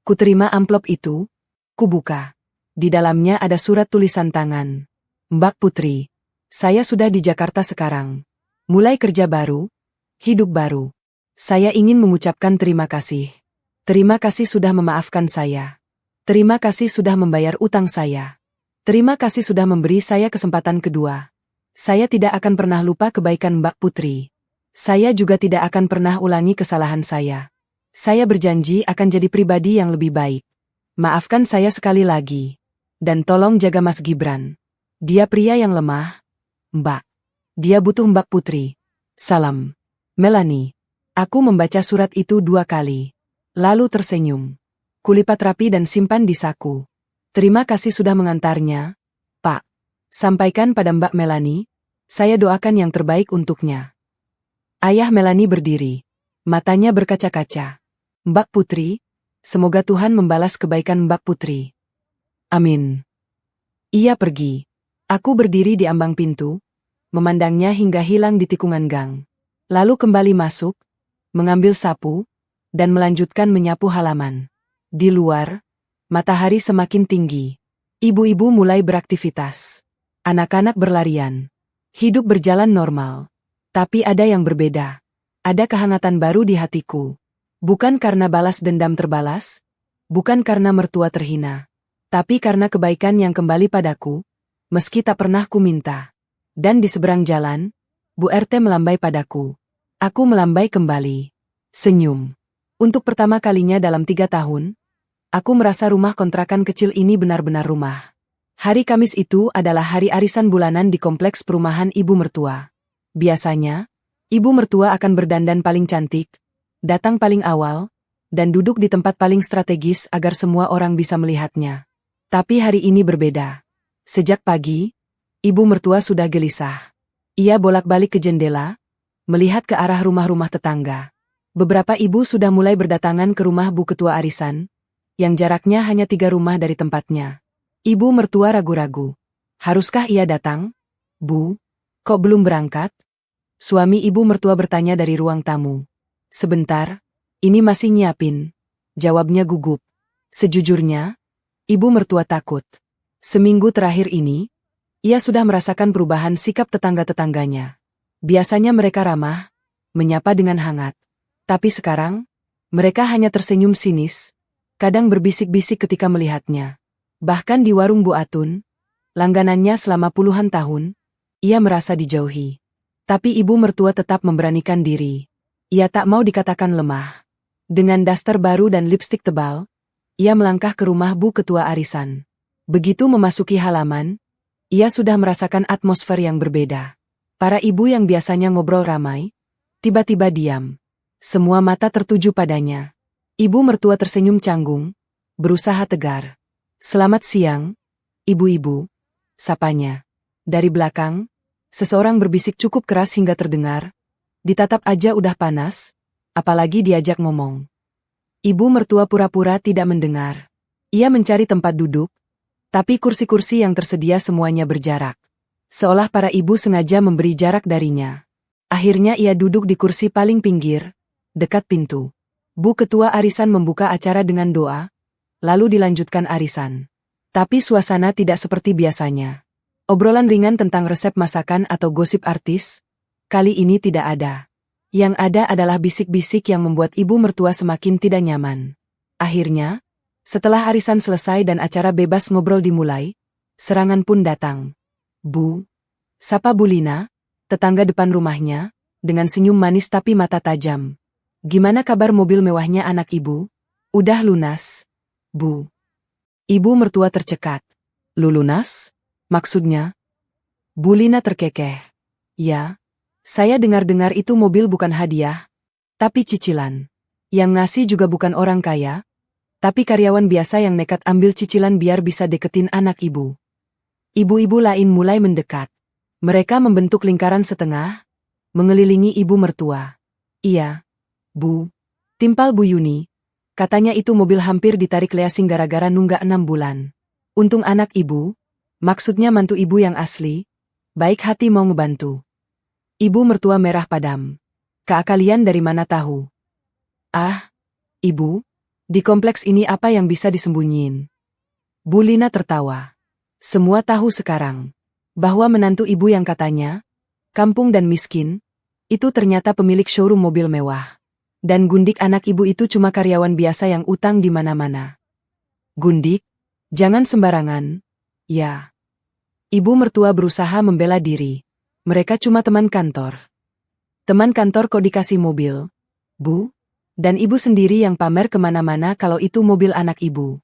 Kuterima amplop itu, kubuka. Di dalamnya ada surat tulisan tangan. Mbak Putri, saya sudah di Jakarta sekarang. Mulai kerja baru, hidup baru. Saya ingin mengucapkan terima kasih. Terima kasih sudah memaafkan saya. Terima kasih sudah membayar utang saya. Terima kasih sudah memberi saya kesempatan kedua. Saya tidak akan pernah lupa kebaikan Mbak Putri. Saya juga tidak akan pernah ulangi kesalahan saya. Saya berjanji akan jadi pribadi yang lebih baik. Maafkan saya sekali lagi. Dan tolong jaga Mas Gibran. Dia pria yang lemah, Mbak. Dia butuh Mbak Putri. Salam. Melani. Aku membaca surat itu 2 kali. Lalu tersenyum. Kulipat rapi dan simpan di saku. Terima kasih sudah mengantarnya, Pak. Sampaikan pada Mbak Melanie, saya doakan yang terbaik untuknya. Ayah Melanie berdiri. Matanya berkaca-kaca. Mbak Putri, semoga Tuhan membalas kebaikan Mbak Putri. Amin. Ia pergi. Aku berdiri di ambang pintu, memandangnya hingga hilang di tikungan gang. Lalu kembali masuk, mengambil sapu, dan melanjutkan menyapu halaman. Di luar, matahari semakin tinggi. Ibu-ibu mulai beraktivitas. Anak-anak berlarian. Hidup berjalan normal. Tapi ada yang berbeda. Ada kehangatan baru di hatiku. Bukan karena balas dendam terbalas, bukan karena mertua terhina, tapi karena kebaikan yang kembali padaku, meski tak pernah ku minta. Dan di seberang jalan, Bu RT melambai padaku. Aku melambai kembali. Senyum. Untuk pertama kalinya dalam 3 tahun, aku merasa rumah kontrakan kecil ini benar-benar rumah. Hari Kamis itu adalah hari arisan bulanan di kompleks perumahan ibu mertua. Biasanya, ibu mertua akan berdandan paling cantik, datang paling awal, dan duduk di tempat paling strategis agar semua orang bisa melihatnya. Tapi hari ini berbeda. Sejak pagi, ibu mertua sudah gelisah. Ia bolak-balik ke jendela, melihat ke arah rumah-rumah tetangga. Beberapa ibu sudah mulai berdatangan ke rumah Bu Ketua Arisan, yang jaraknya hanya 3 rumah dari tempatnya. Ibu mertua ragu-ragu. Haruskah ia datang? Bu, kok belum berangkat? Suami ibu mertua bertanya dari ruang tamu. Sebentar, ini masih nyiapin. Jawabnya gugup. Sejujurnya, ibu mertua takut. Seminggu terakhir ini, ia sudah merasakan perubahan sikap tetangga-tetangganya. Biasanya mereka ramah, menyapa dengan hangat. Tapi sekarang, mereka hanya tersenyum sinis, kadang berbisik-bisik ketika melihatnya. Bahkan di warung Bu Atun, langganannya selama puluhan tahun, ia merasa dijauhi. Tapi ibu mertua tetap memberanikan diri. Ia tak mau dikatakan lemah. Dengan daster baru dan lipstik tebal, ia melangkah ke rumah Bu Ketua Arisan. Begitu memasuki halaman, ia sudah merasakan atmosfer yang berbeda. Para ibu yang biasanya ngobrol ramai, tiba-tiba diam. Semua mata tertuju padanya. Ibu mertua tersenyum canggung, berusaha tegar. Selamat siang, ibu-ibu, sapanya. Dari belakang, seseorang berbisik cukup keras hingga terdengar. Ditatap aja udah panas, apalagi diajak ngomong. Ibu mertua pura-pura tidak mendengar. Ia mencari tempat duduk, tapi kursi-kursi yang tersedia semuanya berjarak. Seolah para ibu sengaja memberi jarak darinya. Akhirnya ia duduk di kursi paling pinggir, dekat pintu. Bu Ketua Arisan membuka acara dengan doa, lalu dilanjutkan arisan. Tapi suasana tidak seperti biasanya. Obrolan ringan tentang resep masakan atau gosip artis, kali ini tidak ada. Yang ada adalah bisik-bisik yang membuat ibu mertua semakin tidak nyaman. Akhirnya, setelah arisan selesai dan acara bebas ngobrol dimulai, serangan pun datang. Bu, sapa Bu Lina, tetangga depan rumahnya, dengan senyum manis tapi mata tajam. Gimana kabar mobil mewahnya anak ibu? Udah lunas, Bu. Ibu mertua tercekat. Lunas? Maksudnya? Bu Lina terkekeh. Ya, saya dengar-dengar itu mobil bukan hadiah, tapi cicilan. Yang ngasih juga bukan orang kaya, tapi karyawan biasa yang nekat ambil cicilan biar bisa deketin anak ibu. Ibu-ibu lain mulai mendekat. Mereka membentuk lingkaran setengah, mengelilingi ibu mertua. Iya, Bu. Timpal Bu Yuni. Katanya itu mobil hampir ditarik leasing gara-gara nunggak 6 bulan. Untung anak ibu, maksudnya mantu ibu yang asli, baik hati mau ngebantu. Ibu mertua merah padam. Kak kalian dari mana tahu? Ah, ibu, di kompleks ini apa yang bisa disembunyiin? Bu Lina tertawa. Semua tahu sekarang, bahwa menantu ibu yang katanya, kampung dan miskin, itu ternyata pemilik showroom mobil mewah. Dan Gundik anak ibu itu cuma karyawan biasa yang utang di mana-mana. Gundik, jangan sembarangan, ya. Ibu mertua berusaha membela diri. Mereka cuma teman kantor. Teman kantor kok dikasih mobil, Bu? Dan ibu sendiri yang pamer kemana-mana kalau itu mobil anak ibu.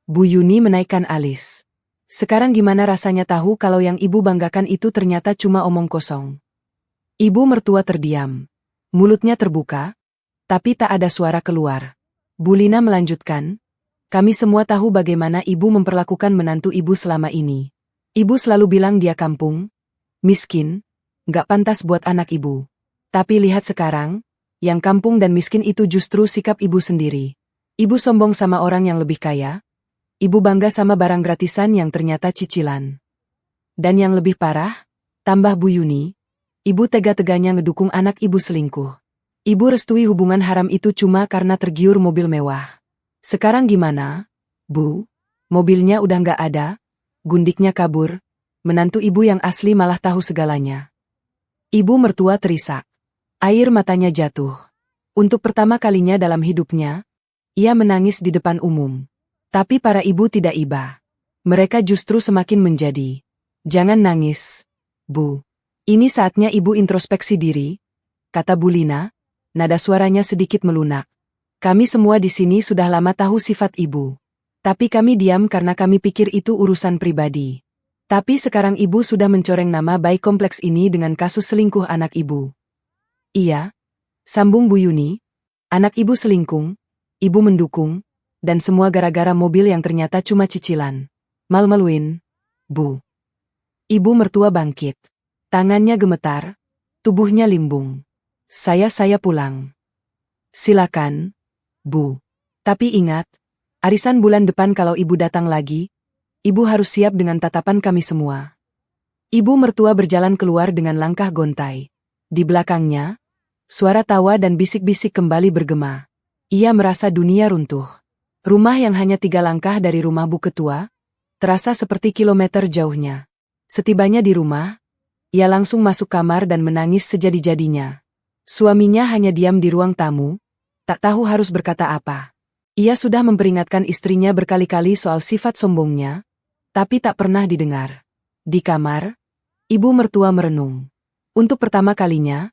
Bu Yuni menaikkan alis. Sekarang gimana rasanya tahu kalau yang ibu banggakan itu ternyata cuma omong kosong? Ibu mertua terdiam. Mulutnya terbuka, tapi tak ada suara keluar. Bulina melanjutkan, kami semua tahu bagaimana ibu memperlakukan menantu ibu selama ini. Ibu selalu bilang dia kampung, miskin, gak pantas buat anak ibu. Tapi lihat sekarang, yang kampung dan miskin itu justru sikap ibu sendiri. Ibu sombong sama orang yang lebih kaya. Ibu bangga sama barang gratisan yang ternyata cicilan. Dan yang lebih parah, tambah Bu Yuni, ibu tega-teganya ngedukung anak ibu selingkuh. Ibu restui hubungan haram itu cuma karena tergiur mobil mewah. Sekarang gimana, Bu? Mobilnya udah nggak ada, gundiknya kabur, menantu ibu yang asli malah tahu segalanya. Ibu mertua terisak. Air matanya jatuh. Untuk pertama kalinya dalam hidupnya, ia menangis di depan umum. Tapi para ibu tidak iba. Mereka justru semakin menjadi. Jangan nangis, Bu. Ini saatnya ibu introspeksi diri, kata Bulina, nada suaranya sedikit melunak. Kami semua di sini sudah lama tahu sifat ibu. Tapi kami diam karena kami pikir itu urusan pribadi. Tapi sekarang ibu sudah mencoreng nama baik kompleks ini dengan kasus selingkuh anak ibu. Iya, sambung Bu Yuni, anak ibu selingkuh, ibu mendukung, dan semua gara-gara mobil yang ternyata cuma cicilan. Malu-maluin, Bu. Ibu mertua bangkit. Tangannya gemetar, tubuhnya limbung. Saya pulang. Silakan, Bu. Tapi ingat, arisan bulan depan kalau ibu datang lagi, ibu harus siap dengan tatapan kami semua. Ibu mertua berjalan keluar dengan langkah gontai. Di belakangnya, suara tawa dan bisik-bisik kembali bergema. Ia merasa dunia runtuh. Rumah yang hanya 3 langkah dari rumah Bu Ketua, terasa seperti kilometer jauhnya. Setibanya di rumah, ia langsung masuk kamar dan menangis sejadi-jadinya. Suaminya hanya diam di ruang tamu, tak tahu harus berkata apa. Ia sudah memperingatkan istrinya berkali-kali soal sifat sombongnya, tapi tak pernah didengar. Di kamar, ibu mertua merenung. Untuk pertama kalinya,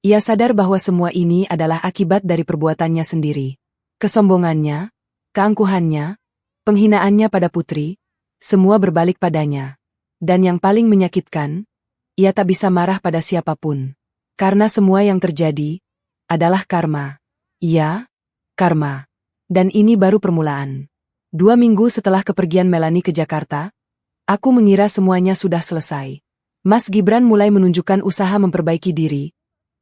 ia sadar bahwa semua ini adalah akibat dari perbuatannya sendiri. Kesombongannya, keangkuhannya, penghinaannya pada putri, semua berbalik padanya. Dan yang paling menyakitkan, ia tak bisa marah pada siapapun. Karena semua yang terjadi adalah karma. Iya, karma. Dan ini baru permulaan. 2 minggu setelah kepergian Melani ke Jakarta, aku mengira semuanya sudah selesai. Mas Gibran mulai menunjukkan usaha memperbaiki diri.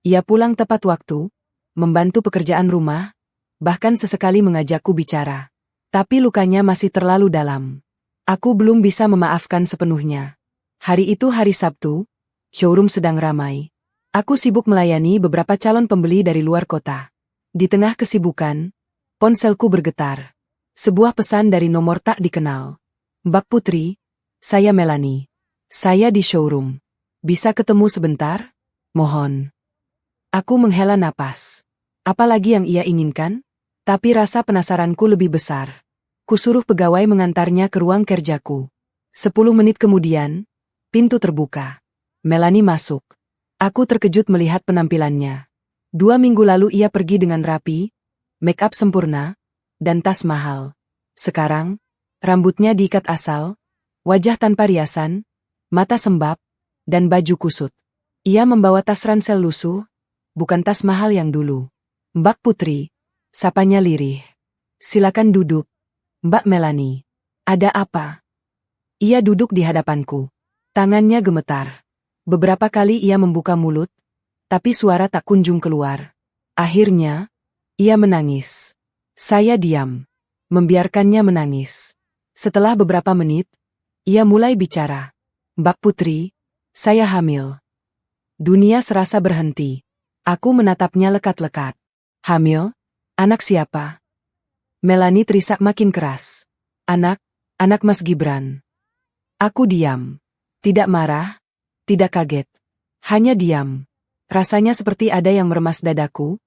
Ia pulang tepat waktu, membantu pekerjaan rumah, bahkan sesekali mengajakku bicara. Tapi lukanya masih terlalu dalam. Aku belum bisa memaafkan sepenuhnya. Hari itu hari Sabtu, showroom sedang ramai. Aku sibuk melayani beberapa calon pembeli dari luar kota. Di tengah kesibukan, ponselku bergetar. Sebuah pesan dari nomor tak dikenal. Mbak Putri, saya Melani. Saya di showroom. Bisa ketemu sebentar? Mohon. Aku menghela napas. Apalagi yang ia inginkan? Tapi rasa penasaranku lebih besar. Kusuruh pegawai mengantarnya ke ruang kerjaku. 10 menit kemudian, pintu terbuka. Melani masuk. Aku terkejut melihat penampilannya. 2 minggu lalu ia pergi dengan rapi, make up sempurna, dan tas mahal. Sekarang, rambutnya diikat asal, wajah tanpa riasan, mata sembab, dan baju kusut. Ia membawa tas ransel lusuh, bukan tas mahal yang dulu. Mbak Putri, sapanya lirih. Silakan duduk. Mbak Melani, ada apa? Ia duduk di hadapanku. Tangannya gemetar. Beberapa kali ia membuka mulut, tapi suara tak kunjung keluar. Akhirnya, ia menangis. Saya diam, membiarkannya menangis. Setelah beberapa menit, ia mulai bicara. Mbak Putri, saya hamil. Dunia serasa berhenti. Aku menatapnya lekat-lekat. Hamil? Anak siapa? Melani terisak makin keras. Anak Mas Gibran. Aku diam. Tidak marah, tidak kaget. Hanya diam. Rasanya seperti ada yang meremas dadaku,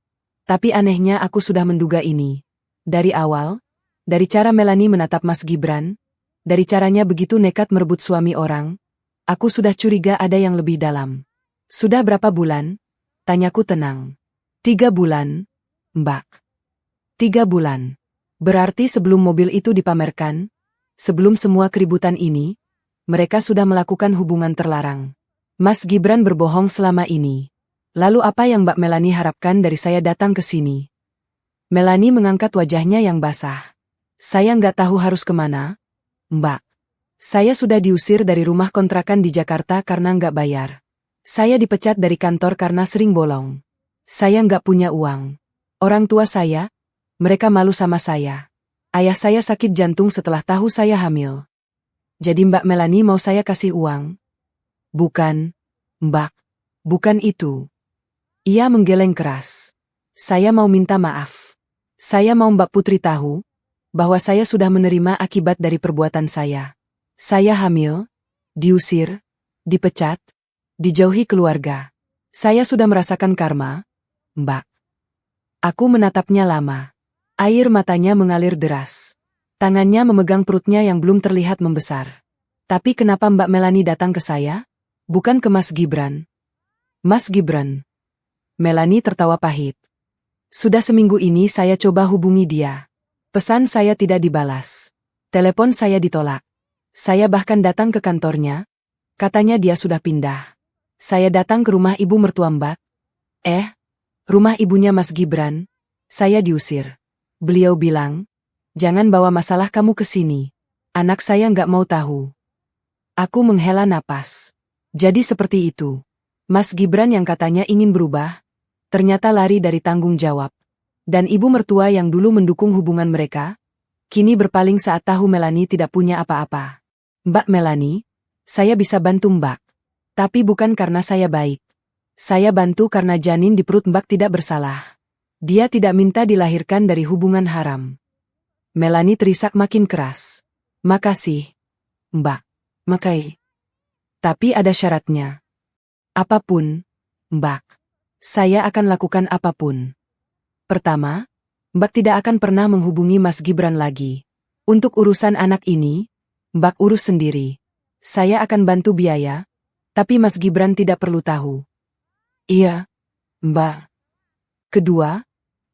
tapi anehnya aku sudah menduga ini. Dari awal, dari cara Melani menatap Mas Gibran, dari caranya begitu nekat merebut suami orang, aku sudah curiga ada yang lebih dalam. Sudah berapa bulan? Tanyaku tenang. 3 bulan, Mbak. 3 bulan. Berarti sebelum mobil itu dipamerkan, sebelum semua keributan ini, mereka sudah melakukan hubungan terlarang. Mas Gibran berbohong selama ini. Lalu apa yang Mbak Melanie harapkan dari saya datang ke sini? Melanie mengangkat wajahnya yang basah. Saya nggak tahu harus kemana, Mbak. Saya sudah diusir dari rumah kontrakan di Jakarta karena nggak bayar. Saya dipecat dari kantor karena sering bolong. Saya nggak punya uang. Orang tua saya, mereka malu sama saya. Ayah saya sakit jantung setelah tahu saya hamil. Jadi Mbak Melanie mau saya kasih uang? Bukan, Mbak. Bukan itu. Ia menggeleng keras. Saya mau minta maaf. Saya mau Mbak Putri tahu bahwa saya sudah menerima akibat dari perbuatan saya. Saya hamil, diusir, dipecat, dijauhi keluarga. Saya sudah merasakan karma, Mbak. Aku menatapnya lama. Air matanya mengalir deras. Tangannya memegang perutnya yang belum terlihat membesar. Tapi kenapa Mbak Melanie datang ke saya? Bukan ke Mas Gibran. Mas Gibran. Melanie tertawa pahit. Sudah seminggu ini saya coba hubungi dia. Pesan saya tidak dibalas. Telepon saya ditolak. Saya bahkan datang ke kantornya. Katanya dia sudah pindah. Saya datang ke rumah ibu mertua Mbak. Rumah ibunya Mas Gibran. Saya diusir. Beliau bilang, jangan bawa masalah kamu ke sini. Anak saya nggak mau tahu. Aku menghela napas. Jadi seperti itu. Mas Gibran yang katanya ingin berubah, ternyata lari dari tanggung jawab. Dan ibu mertua yang dulu mendukung hubungan mereka, kini berpaling saat tahu Melanie tidak punya apa-apa. Mbak Melanie, saya bisa bantu Mbak. Tapi bukan karena saya baik. Saya bantu karena janin di perut Mbak tidak bersalah. Dia tidak minta dilahirkan dari hubungan haram. Melanie terisak makin keras. Makasih, Mbak. Makai. Tapi ada syaratnya. Apapun, Mbak. Saya akan lakukan apapun. Pertama, Mbak tidak akan pernah menghubungi Mas Gibran lagi. Untuk urusan anak ini, Mbak urus sendiri. Saya akan bantu biaya, tapi Mas Gibran tidak perlu tahu. Iya, Mbak. Kedua,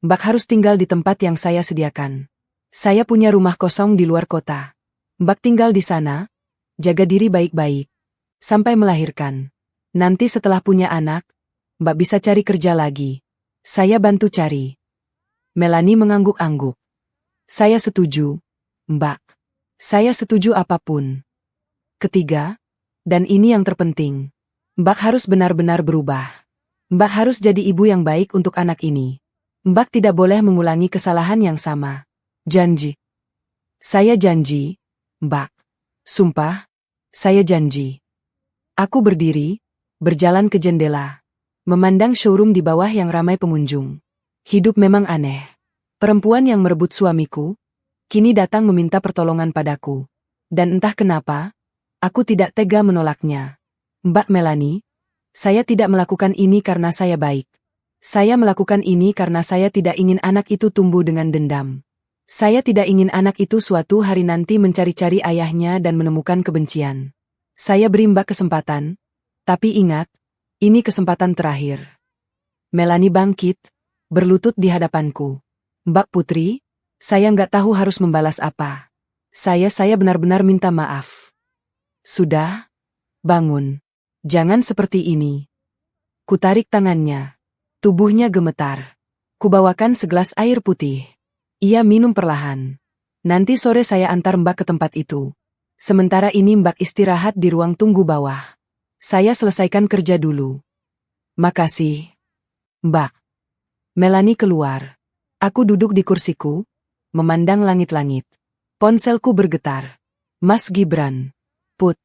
Mbak harus tinggal di tempat yang saya sediakan. Saya punya rumah kosong di luar kota. Mbak tinggal di sana, jaga diri baik-baik, sampai melahirkan. Nanti setelah punya anak, Mbak bisa cari kerja lagi. Saya bantu cari. Melanie mengangguk-angguk. Saya setuju, Mbak. Saya setuju apapun. Ketiga, dan ini yang terpenting, Mbak harus benar-benar berubah. Mbak harus jadi ibu yang baik untuk anak ini. Mbak tidak boleh mengulangi kesalahan yang sama. Janji. Saya janji, Mbak. Sumpah, saya janji. Aku berdiri, berjalan ke jendela, memandang showroom di bawah yang ramai pengunjung. Hidup memang aneh. Perempuan yang merebut suamiku, kini datang meminta pertolongan padaku. Dan entah kenapa, aku tidak tega menolaknya. Mbak Melanie, saya tidak melakukan ini karena saya baik. Saya melakukan ini karena saya tidak ingin anak itu tumbuh dengan dendam. Saya tidak ingin anak itu suatu hari nanti mencari-cari ayahnya dan menemukan kebencian. Saya beri Mbak kesempatan, tapi ingat, ini kesempatan terakhir. Melanie bangkit, berlutut di hadapanku. Mbak Putri, saya nggak tahu harus membalas apa. Saya benar-benar minta maaf. Sudah, bangun. Jangan seperti ini. Kutarik tangannya. Tubuhnya gemetar. Kubawakan segelas air putih. Ia minum perlahan. Nanti sore saya antar Mbak ke tempat itu. Sementara ini Mbak istirahat di ruang tunggu bawah. Saya selesaikan kerja dulu. Makasih, Mbak. Melanie keluar. Aku duduk di kursiku, memandang langit-langit. Ponselku bergetar. Mas Gibran. Put.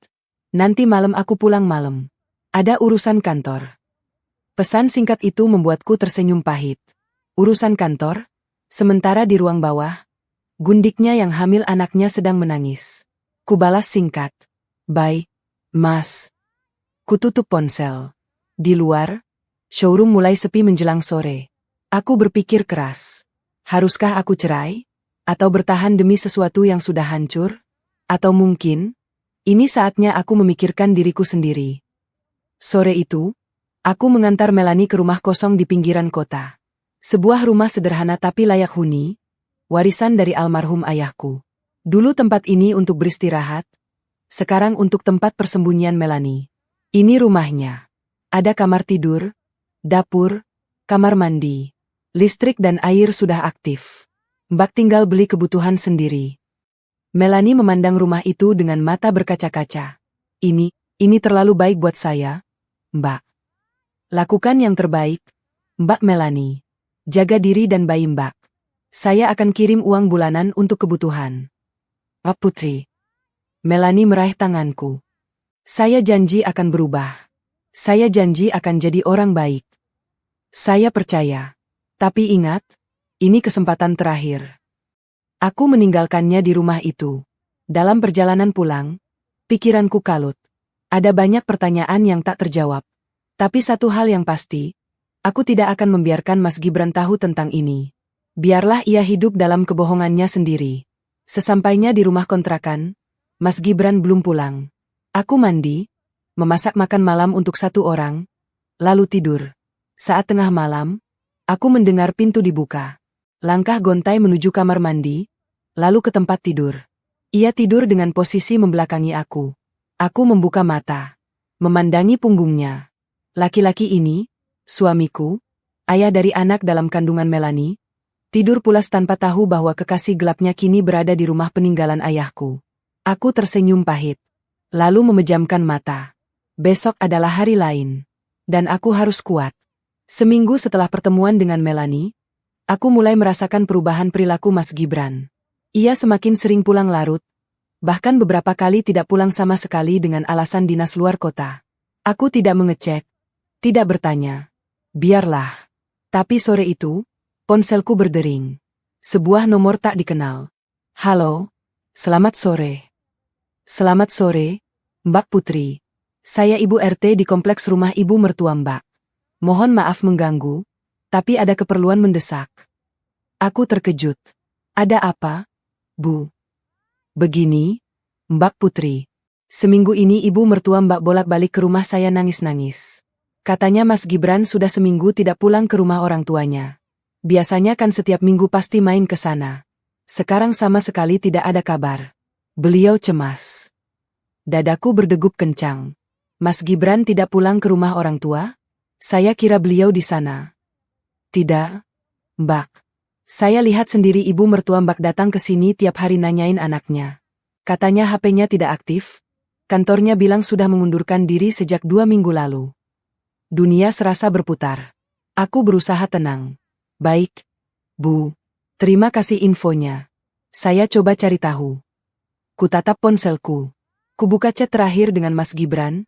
Nanti malam aku pulang malam. Ada urusan kantor. Pesan singkat itu membuatku tersenyum pahit. Urusan kantor? Sementara di ruang bawah, gundiknya yang hamil anaknya sedang menangis. Kubalas singkat. Bye, Mas. Kututup ponsel. Di luar, showroom mulai sepi menjelang sore. Aku berpikir keras. Haruskah aku cerai? Atau bertahan demi sesuatu yang sudah hancur? Atau mungkin, ini saatnya aku memikirkan diriku sendiri. Sore itu, aku mengantar Melanie ke rumah kosong di pinggiran kota. Sebuah rumah sederhana tapi layak huni, warisan dari almarhum ayahku. Dulu tempat ini untuk beristirahat, sekarang untuk tempat persembunyian Melanie. Ini rumahnya. Ada kamar tidur, Dapur, kamar mandi, listrik dan air sudah aktif. Mbak tinggal beli kebutuhan sendiri. Melanie memandang rumah itu dengan mata berkaca-kaca. Ini terlalu baik buat saya, Mbak. Lakukan yang terbaik, Mbak Melanie. Jaga diri dan bayi Mbak. Saya akan kirim uang bulanan untuk kebutuhan. Pak Putri. Melanie meraih tanganku. Saya janji akan berubah. Saya janji akan jadi orang baik. Saya percaya. Tapi ingat, ini kesempatan terakhir. Aku meninggalkannya di rumah itu. Dalam perjalanan pulang, pikiranku kalut. Ada banyak pertanyaan yang tak terjawab. Tapi satu hal yang pasti, aku tidak akan membiarkan Mas Gibran tahu tentang ini. Biarlah ia hidup dalam kebohongannya sendiri. Sesampainya di rumah kontrakan, Mas Gibran belum pulang. Aku mandi, memasak makan malam untuk satu orang, lalu tidur. Saat tengah malam, aku mendengar pintu dibuka. Langkah gontai menuju kamar mandi, lalu ke tempat tidur. Ia tidur dengan posisi membelakangi aku. Aku membuka mata, memandangi punggungnya. Laki-laki ini, suamiku, ayah dari anak dalam kandungan Melanie, tidur pulas tanpa tahu bahwa kekasih gelapnya kini berada di rumah peninggalan ayahku. Aku tersenyum pahit, lalu memejamkan mata. Besok adalah hari lain, dan aku harus kuat. Seminggu setelah pertemuan dengan Melanie, aku mulai merasakan perubahan perilaku Mas Gibran. Ia semakin sering pulang larut, bahkan beberapa kali tidak pulang sama sekali dengan alasan dinas luar kota. Aku tidak mengecek, tidak bertanya. Biarlah. Tapi sore itu, ponselku berdering. Sebuah nomor tak dikenal. Halo, selamat sore. Selamat sore, Mbak Putri. Saya Ibu RT di kompleks rumah Ibu mertua Mbak. Mohon maaf mengganggu, tapi ada keperluan mendesak. Aku terkejut. Ada apa, Bu? Begini, Mbak Putri. Seminggu ini ibu mertua Mbak bolak-balik ke rumah saya nangis-nangis. Katanya Mas Gibran sudah seminggu tidak pulang ke rumah orang tuanya. Biasanya kan setiap minggu pasti main ke sana. Sekarang sama sekali tidak ada kabar. Beliau cemas. Dadaku berdegup kencang. Mas Gibran tidak pulang ke rumah orang tua? Saya kira beliau di sana. Tidak, Mbak. Saya lihat sendiri ibu mertua Mbak datang ke sini tiap hari nanyain anaknya. Katanya HP-nya tidak aktif. Kantornya bilang sudah mengundurkan diri sejak 2 minggu lalu. Dunia serasa berputar. Aku berusaha tenang. Baik, Bu. Terima kasih infonya. Saya coba cari tahu. Kutatap ponselku. Kubuka chat terakhir dengan Mas Gibran.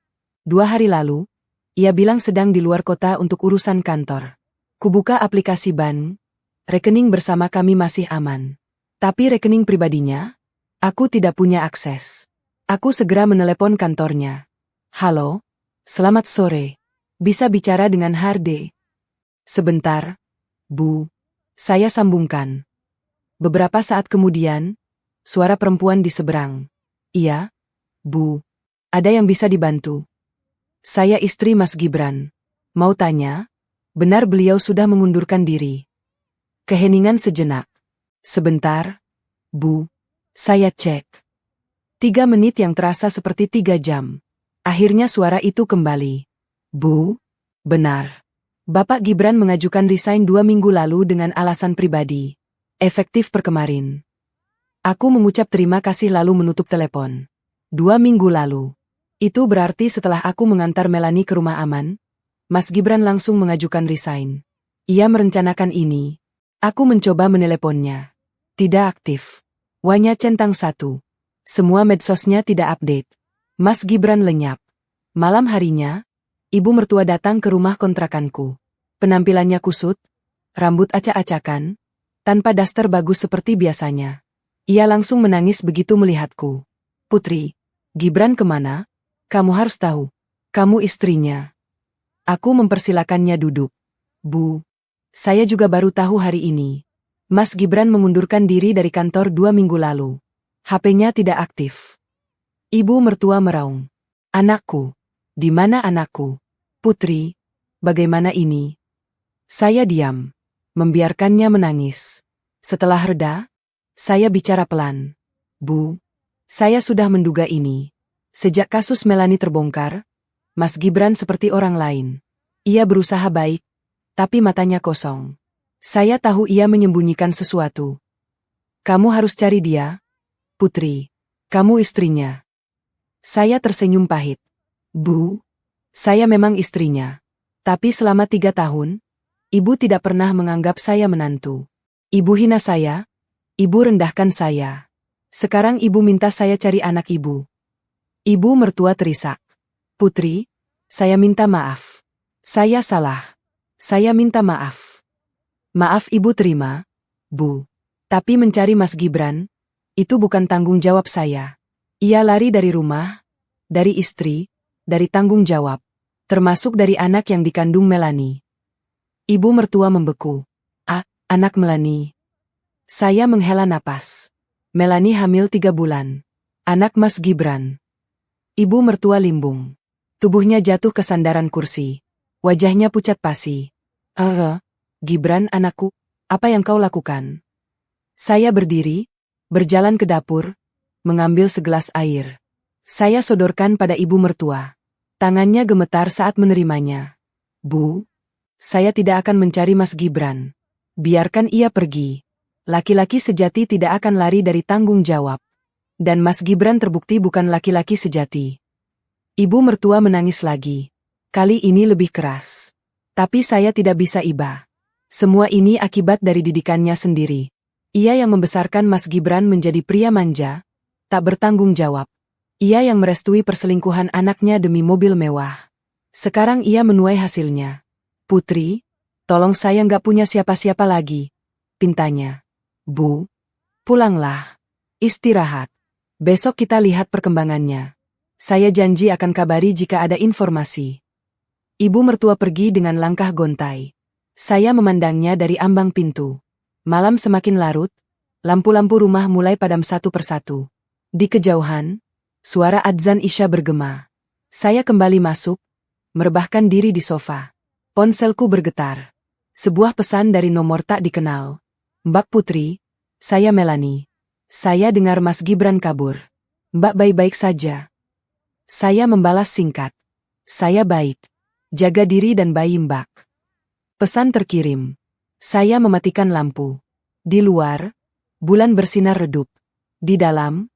2 hari lalu, ia bilang sedang di luar kota untuk urusan kantor. Kubuka aplikasi bank. Rekening bersama kami masih aman. Tapi rekening pribadinya, aku tidak punya akses. Aku segera menelepon kantornya. Halo, selamat sore. Bisa bicara dengan Harde? Sebentar, Bu. Saya sambungkan. Beberapa saat kemudian, suara perempuan di seberang. Iya, Bu. Ada yang bisa dibantu? Saya istri Mas Gibran. Mau tanya, benar beliau sudah mengundurkan diri? Keheningan sejenak. Sebentar, Bu. Saya cek. 3 menit yang terasa seperti 3 jam. Akhirnya suara itu kembali. Bu, benar. Bapak Gibran mengajukan resign 2 minggu lalu dengan alasan pribadi. Efektif per kemarin. Aku mengucap terima kasih lalu menutup telepon. 2 minggu lalu. Itu berarti setelah aku mengantar Melanie ke rumah aman, Mas Gibran langsung mengajukan resign. Ia merencanakan ini. Aku mencoba meneleponnya. Tidak aktif. Wanya centang 1. Semua medsosnya tidak update. Mas Gibran lenyap. Malam harinya, ibu mertua datang ke rumah kontrakanku. Penampilannya kusut, rambut acak-acakan, tanpa daster bagus seperti biasanya. Ia langsung menangis begitu melihatku. Putri, Gibran kemana? Kamu harus tahu. Kamu istrinya. Aku mempersilakannya duduk. Bu. Saya juga baru tahu hari ini. Mas Gibran mengundurkan diri dari kantor 2 minggu lalu. HP-nya tidak aktif. Ibu mertua meraung. Anakku. Di mana anakku? Putri. Bagaimana ini? Saya diam. Membiarkannya menangis. Setelah reda, saya bicara pelan. Bu. Saya sudah menduga ini. Sejak kasus Melanie terbongkar, Mas Gibran seperti orang lain. Ia berusaha baik, tapi matanya kosong. Saya tahu ia menyembunyikan sesuatu. Kamu harus cari dia, Putri. Kamu istrinya. Saya tersenyum pahit. Bu, saya memang istrinya. Tapi selama 3 tahun, ibu tidak pernah menganggap saya menantu. Ibu hina saya, ibu rendahkan saya. Sekarang ibu minta saya cari anak ibu. Ibu mertua terisak. Putri, saya minta maaf. Saya salah. Saya minta maaf. Maaf ibu terima, Bu. Tapi mencari Mas Gibran, itu bukan tanggung jawab saya. Ia lari dari rumah, dari istri, dari tanggung jawab, termasuk dari anak yang dikandung Melanie. Ibu mertua membeku. Anak Melanie. Saya menghela napas. Melanie hamil 3 bulan. Anak Mas Gibran. Ibu mertua limbung. Tubuhnya jatuh ke sandaran kursi. Wajahnya pucat pasi. Gibran anakku, apa yang kau lakukan? Saya berdiri, berjalan ke dapur, mengambil segelas air. Saya sodorkan pada ibu mertua. Tangannya gemetar saat menerimanya. Bu, saya tidak akan mencari Mas Gibran. Biarkan ia pergi. Laki-laki sejati tidak akan lari dari tanggung jawab. Dan Mas Gibran terbukti bukan laki-laki sejati. Ibu mertua menangis lagi. Kali ini lebih keras. Tapi saya tidak bisa iba. Semua ini akibat dari didikannya sendiri. Ia yang membesarkan Mas Gibran menjadi pria manja, tak bertanggung jawab. Ia yang merestui perselingkuhan anaknya demi mobil mewah. Sekarang ia menuai hasilnya. Putri, tolong saya nggak punya siapa-siapa lagi. Pintanya. Bu, pulanglah. Istirahat. Besok kita lihat perkembangannya. Saya janji akan kabari jika ada informasi. Ibu mertua pergi dengan langkah gontai. Saya memandangnya dari ambang pintu. Malam semakin larut, lampu-lampu rumah mulai padam satu persatu. Di kejauhan, suara adzan Isya bergema. Saya kembali masuk, merebahkan diri di sofa. Ponselku bergetar. Sebuah pesan dari nomor tak dikenal. Mbak Putri, saya Melanie. Saya dengar Mas Gibran kabur. Mbak baik-baik saja. Saya membalas singkat. Saya baik. Jaga diri dan bayi Mbak. Pesan terkirim. Saya mematikan lampu. Di luar, bulan bersinar redup. Di dalam,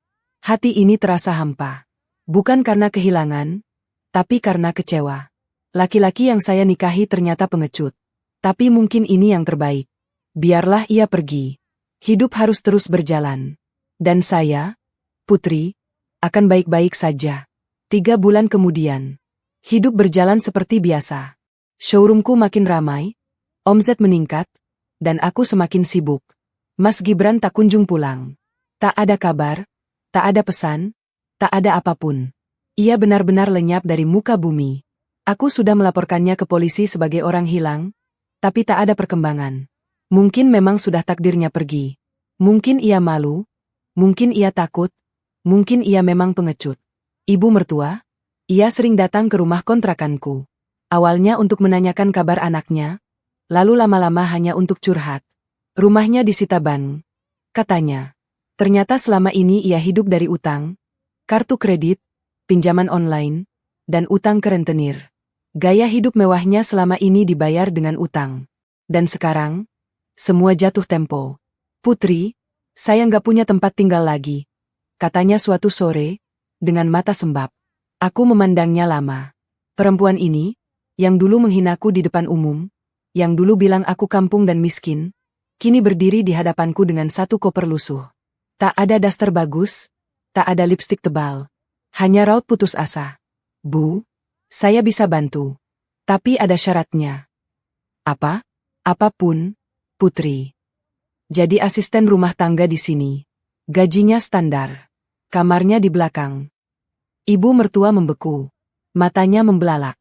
hati ini terasa hampa. Bukan karena kehilangan, tapi karena kecewa. Laki-laki yang saya nikahi ternyata pengecut. Tapi mungkin ini yang terbaik. Biarlah ia pergi. Hidup harus terus berjalan. Dan saya, Putri, akan baik-baik saja. 3 bulan kemudian, hidup berjalan seperti biasa. Showroomku makin ramai, omset meningkat, dan aku semakin sibuk. Mas Gibran tak kunjung pulang. Tak ada kabar, tak ada pesan, tak ada apapun. Ia benar-benar lenyap dari muka bumi. Aku sudah melaporkannya ke polisi sebagai orang hilang, tapi tak ada perkembangan. Mungkin memang sudah takdirnya pergi. Mungkin ia malu, mungkin ia takut, mungkin ia memang pengecut. Ibu mertua, ia sering datang ke rumah kontrakanku. Awalnya untuk menanyakan kabar anaknya, lalu lama-lama hanya untuk curhat. Rumahnya disita bank, katanya. Ternyata selama ini ia hidup dari utang, kartu kredit, pinjaman online, dan utang ke rentenir. Gaya hidup mewahnya selama ini dibayar dengan utang. Dan sekarang, semua jatuh tempo. Putri, saya nggak punya tempat tinggal lagi, katanya suatu sore, dengan mata sembab. Aku memandangnya lama. Perempuan ini, yang dulu menghinaku di depan umum, yang dulu bilang aku kampung dan miskin, kini berdiri di hadapanku dengan satu koper lusuh. Tak ada daster bagus, tak ada lipstik tebal. Hanya raut putus asa. Bu, saya bisa bantu. Tapi ada syaratnya. Apa? Apapun, Putri. Jadi asisten rumah tangga di sini. Gajinya standar. Kamarnya di belakang. Ibu mertua membeku. Matanya membelalak.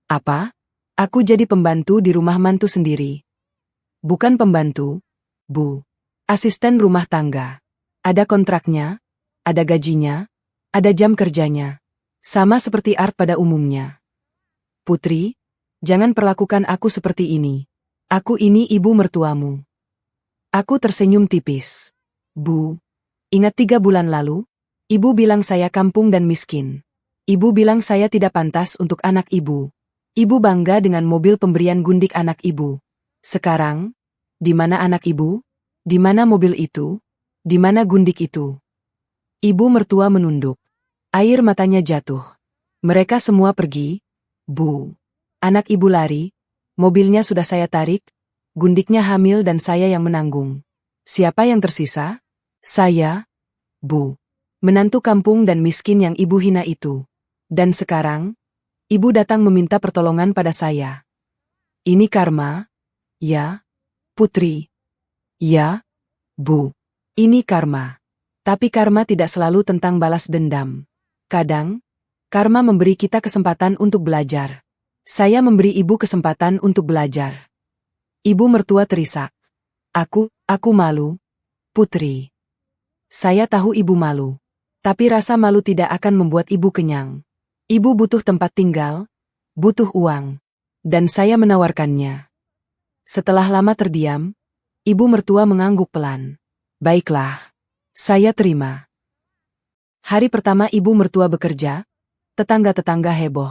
Apa? Aku jadi pembantu di rumah mantu sendiri. Bukan pembantu, Bu. Asisten rumah tangga. Ada kontraknya, ada gajinya, ada jam kerjanya. Sama seperti Art pada umumnya. Putri, jangan perlakukan aku seperti ini. Aku ini ibu mertuamu. Aku tersenyum tipis. Bu, ingat 3 bulan lalu, ibu bilang saya kampung dan miskin. Ibu bilang saya tidak pantas untuk anak ibu. Ibu bangga dengan mobil pemberian gundik anak ibu. Sekarang, di mana anak ibu? Di mana mobil itu? Di mana gundik itu? Ibu mertua menunduk. Air matanya jatuh. Mereka semua pergi, Bu. Anak ibu lari, mobilnya sudah saya tarik, gundiknya hamil dan saya yang menanggung. Siapa yang tersisa? Saya, Bu. Menantu kampung dan miskin yang ibu hina itu. Dan sekarang, ibu datang meminta pertolongan pada saya. Ini karma? Ya, Putri. Ya, Bu. Ini karma. Tapi karma tidak selalu tentang balas dendam. Kadang, karma memberi kita kesempatan untuk belajar. Saya memberi ibu kesempatan untuk belajar. Ibu mertua terisak. Aku malu, Putri. Saya tahu ibu malu. Tapi rasa malu tidak akan membuat ibu kenyang. Ibu butuh tempat tinggal, butuh uang. Dan saya menawarkannya. Setelah lama terdiam, ibu mertua mengangguk pelan. Baiklah, saya terima. Hari pertama ibu mertua bekerja, tetangga-tetangga heboh.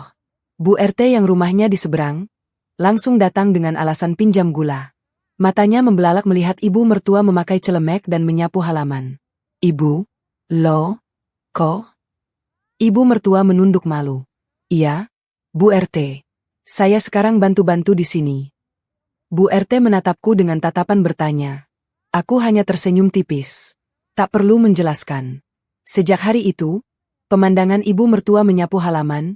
Bu RT yang rumahnya di seberang, langsung datang dengan alasan pinjam gula. Matanya membelalak melihat ibu mertua memakai celemek dan menyapu halaman. Ibu, loh, kok? Ibu mertua menunduk malu. Iya, Bu RT. Saya sekarang bantu-bantu di sini. Bu RT menatapku dengan tatapan bertanya. Aku hanya tersenyum tipis. Tak perlu menjelaskan. Sejak hari itu, pemandangan ibu mertua menyapu halaman,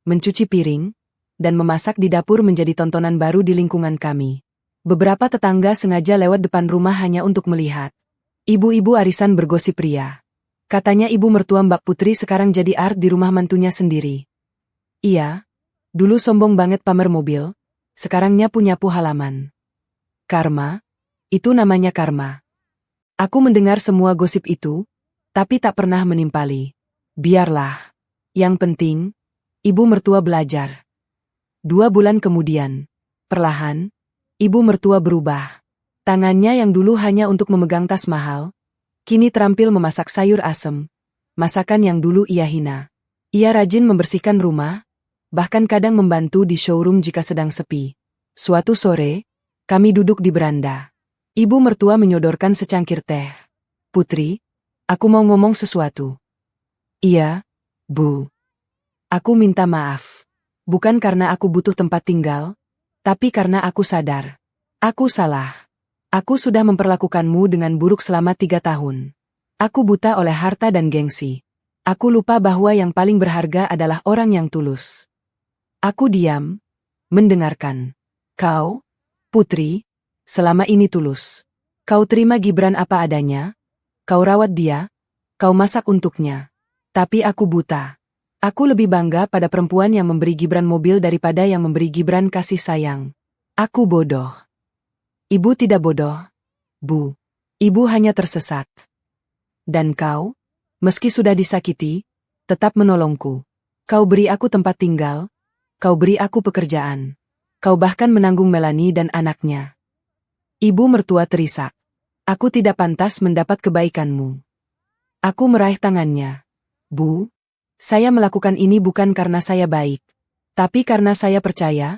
mencuci piring, dan memasak di dapur menjadi tontonan baru di lingkungan kami. Beberapa tetangga sengaja lewat depan rumah hanya untuk melihat. Ibu-ibu arisan bergosip pria. Katanya ibu mertua Mbak Putri sekarang jadi art di rumah mantunya sendiri. Iya, dulu sombong banget pamer mobil, sekarang nyapu-nyapu halaman. Karma? Itu namanya karma. Aku mendengar semua gosip itu, tapi tak pernah menimpali. Biarlah. Yang penting, ibu mertua belajar. 2 bulan kemudian, perlahan, ibu mertua berubah. Tangannya yang dulu hanya untuk memegang tas mahal, kini terampil memasak sayur asem, masakan yang dulu ia hina. Ia rajin membersihkan rumah, bahkan kadang membantu di showroom jika sedang sepi. Suatu sore, kami duduk di beranda. Ibu mertua menyodorkan secangkir teh. Putri, aku mau ngomong sesuatu. Iya, Bu. Aku minta maaf. Bukan karena aku butuh tempat tinggal, tapi karena aku sadar. Aku salah. Aku sudah memperlakukanmu dengan buruk selama 3 tahun. Aku buta oleh harta dan gengsi. Aku lupa bahwa yang paling berharga adalah orang yang tulus. Aku diam, mendengarkan. Kau, Putri, selama ini tulus. Kau terima Gibran apa adanya, kau rawat dia, kau masak untuknya. Tapi aku buta. Aku lebih bangga pada perempuan yang memberi Gibran mobil daripada yang memberi Gibran kasih sayang. Aku bodoh. Ibu tidak bodoh, Bu. Ibu hanya tersesat. Dan kau, meski sudah disakiti, tetap menolongku. Kau beri aku tempat tinggal, kau beri aku pekerjaan. Kau bahkan menanggung Melanie dan anaknya. Ibu mertua terisak. Aku tidak pantas mendapat kebaikanmu. Aku meraih tangannya. Bu, saya melakukan ini bukan karena saya baik, tapi karena saya percaya,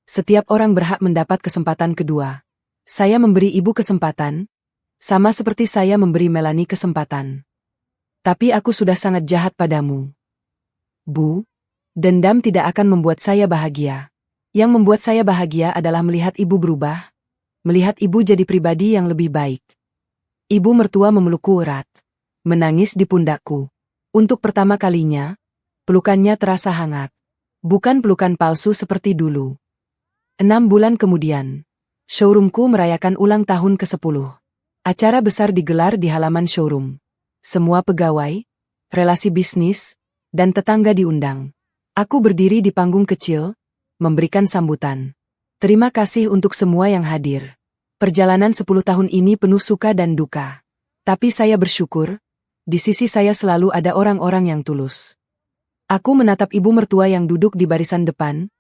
setiap orang berhak mendapat kesempatan kedua. Saya memberi ibu kesempatan, sama seperti saya memberi Melanie kesempatan. Tapi aku sudah sangat jahat padamu. Bu, dendam tidak akan membuat saya bahagia. Yang membuat saya bahagia adalah melihat ibu berubah, melihat ibu jadi pribadi yang lebih baik. Ibu mertua memelukku erat, menangis di pundakku. Untuk pertama kalinya, pelukannya terasa hangat. Bukan pelukan palsu seperti dulu. 6 bulan kemudian, showroomku merayakan ulang tahun ke-10. Acara besar digelar di halaman showroom. Semua pegawai, relasi bisnis, dan tetangga diundang. Aku berdiri di panggung kecil, memberikan sambutan. Terima kasih untuk semua yang hadir. Perjalanan 10 tahun ini penuh suka dan duka. Tapi saya bersyukur, di sisi saya selalu ada orang-orang yang tulus. Aku menatap ibu mertua yang duduk di barisan depan,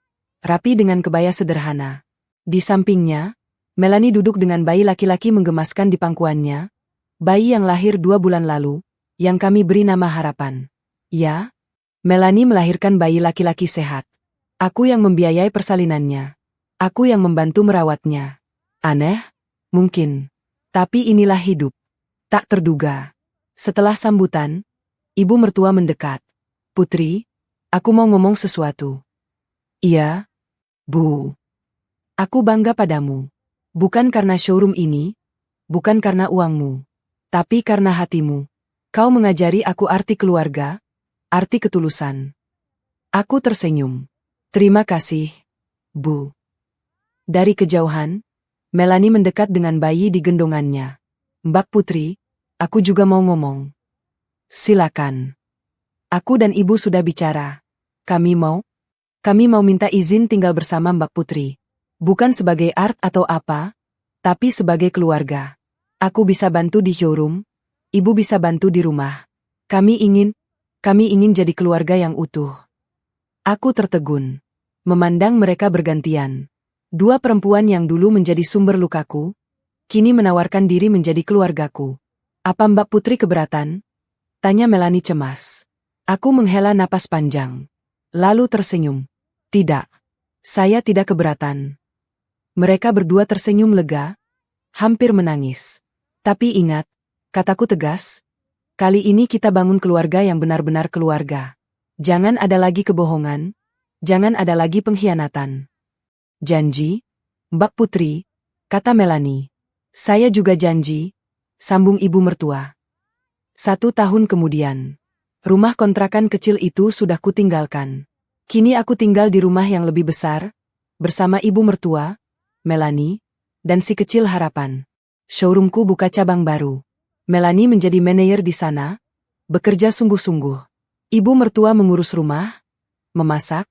rapi dengan kebaya sederhana. Di sampingnya, Melanie duduk dengan bayi laki-laki menggemaskan di pangkuannya, bayi yang lahir 2 bulan lalu, yang kami beri nama Harapan. Ya, Melanie melahirkan bayi laki-laki sehat. Aku yang membiayai persalinannya. Aku yang membantu merawatnya. Aneh? Mungkin. Tapi inilah hidup. Tak terduga. Setelah sambutan, ibu mertua mendekat. Putri, aku mau ngomong sesuatu. Iya, Bu. Aku bangga padamu. Bukan karena showroom ini, bukan karena uangmu, tapi karena hatimu. Kau mengajari aku arti keluarga, arti ketulusan. Aku tersenyum. Terima kasih, Bu. Dari kejauhan, Melanie mendekat dengan bayi di gendongannya. Mbak Putri, aku juga mau ngomong. Silakan. Aku dan ibu sudah bicara. Kami mau minta izin tinggal bersama Mbak Putri. Bukan sebagai art atau apa, tapi sebagai keluarga. Aku bisa bantu di showroom, ibu bisa bantu di rumah. Kami ingin jadi keluarga yang utuh. Aku tertegun, memandang mereka bergantian. Dua perempuan yang dulu menjadi sumber lukaku, kini menawarkan diri menjadi keluargaku. Apa Mbak Putri keberatan? Tanya Melanie cemas. Aku menghela napas panjang. Lalu tersenyum. Tidak. Saya tidak keberatan. Mereka berdua tersenyum lega, hampir menangis. Tapi ingat, kataku tegas, kali ini kita bangun keluarga yang benar-benar keluarga. Jangan ada lagi kebohongan, jangan ada lagi pengkhianatan. Janji, Mbak Putri, kata Melanie. Saya juga janji, sambung ibu mertua. 1 tahun kemudian, rumah kontrakan kecil itu sudah kutinggalkan. Kini aku tinggal di rumah yang lebih besar, bersama ibu mertua, Melanie, dan si kecil harapan. Showroomku buka cabang baru. Melanie menjadi manajer di sana, bekerja sungguh-sungguh. Ibu mertua mengurus rumah, memasak,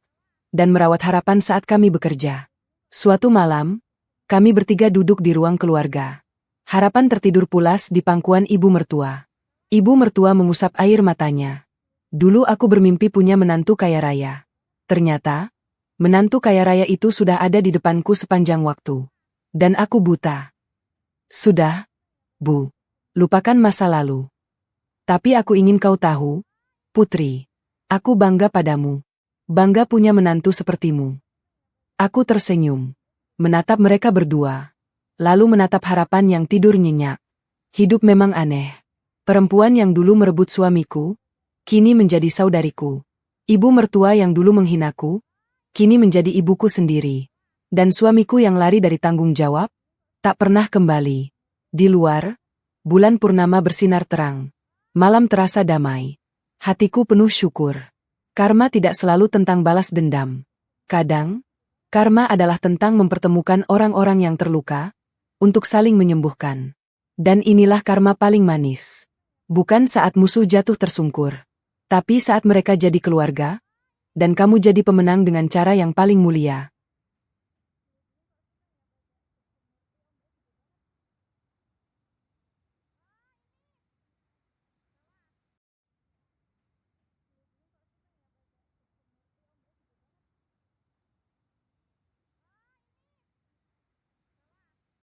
dan merawat harapan saat kami bekerja. Suatu malam, kami bertiga duduk di ruang keluarga. Harapan tertidur pulas di pangkuan ibu mertua. Ibu mertua mengusap air matanya. Dulu aku bermimpi punya menantu kaya raya. Ternyata, menantu kaya raya itu sudah ada di depanku sepanjang waktu. Dan aku buta. Sudah, Bu. Lupakan masa lalu. Tapi aku ingin kau tahu, Putri. Aku bangga padamu. Bangga punya menantu sepertimu. Aku tersenyum. Menatap mereka berdua. Lalu menatap harapan yang tidur nyenyak. Hidup memang aneh. Perempuan yang dulu merebut suamiku, kini menjadi saudariku. Ibu mertua yang dulu menghinaku, kini menjadi ibuku sendiri. Dan suamiku yang lari dari tanggung jawab, tak pernah kembali. Di luar, bulan purnama bersinar terang. Malam terasa damai. Hatiku penuh syukur. Karma tidak selalu tentang balas dendam. Kadang, karma adalah tentang mempertemukan orang-orang yang terluka, untuk saling menyembuhkan. Dan inilah karma paling manis. Bukan saat musuh jatuh tersungkur, tapi saat mereka jadi keluarga, dan kamu jadi pemenang dengan cara yang paling mulia.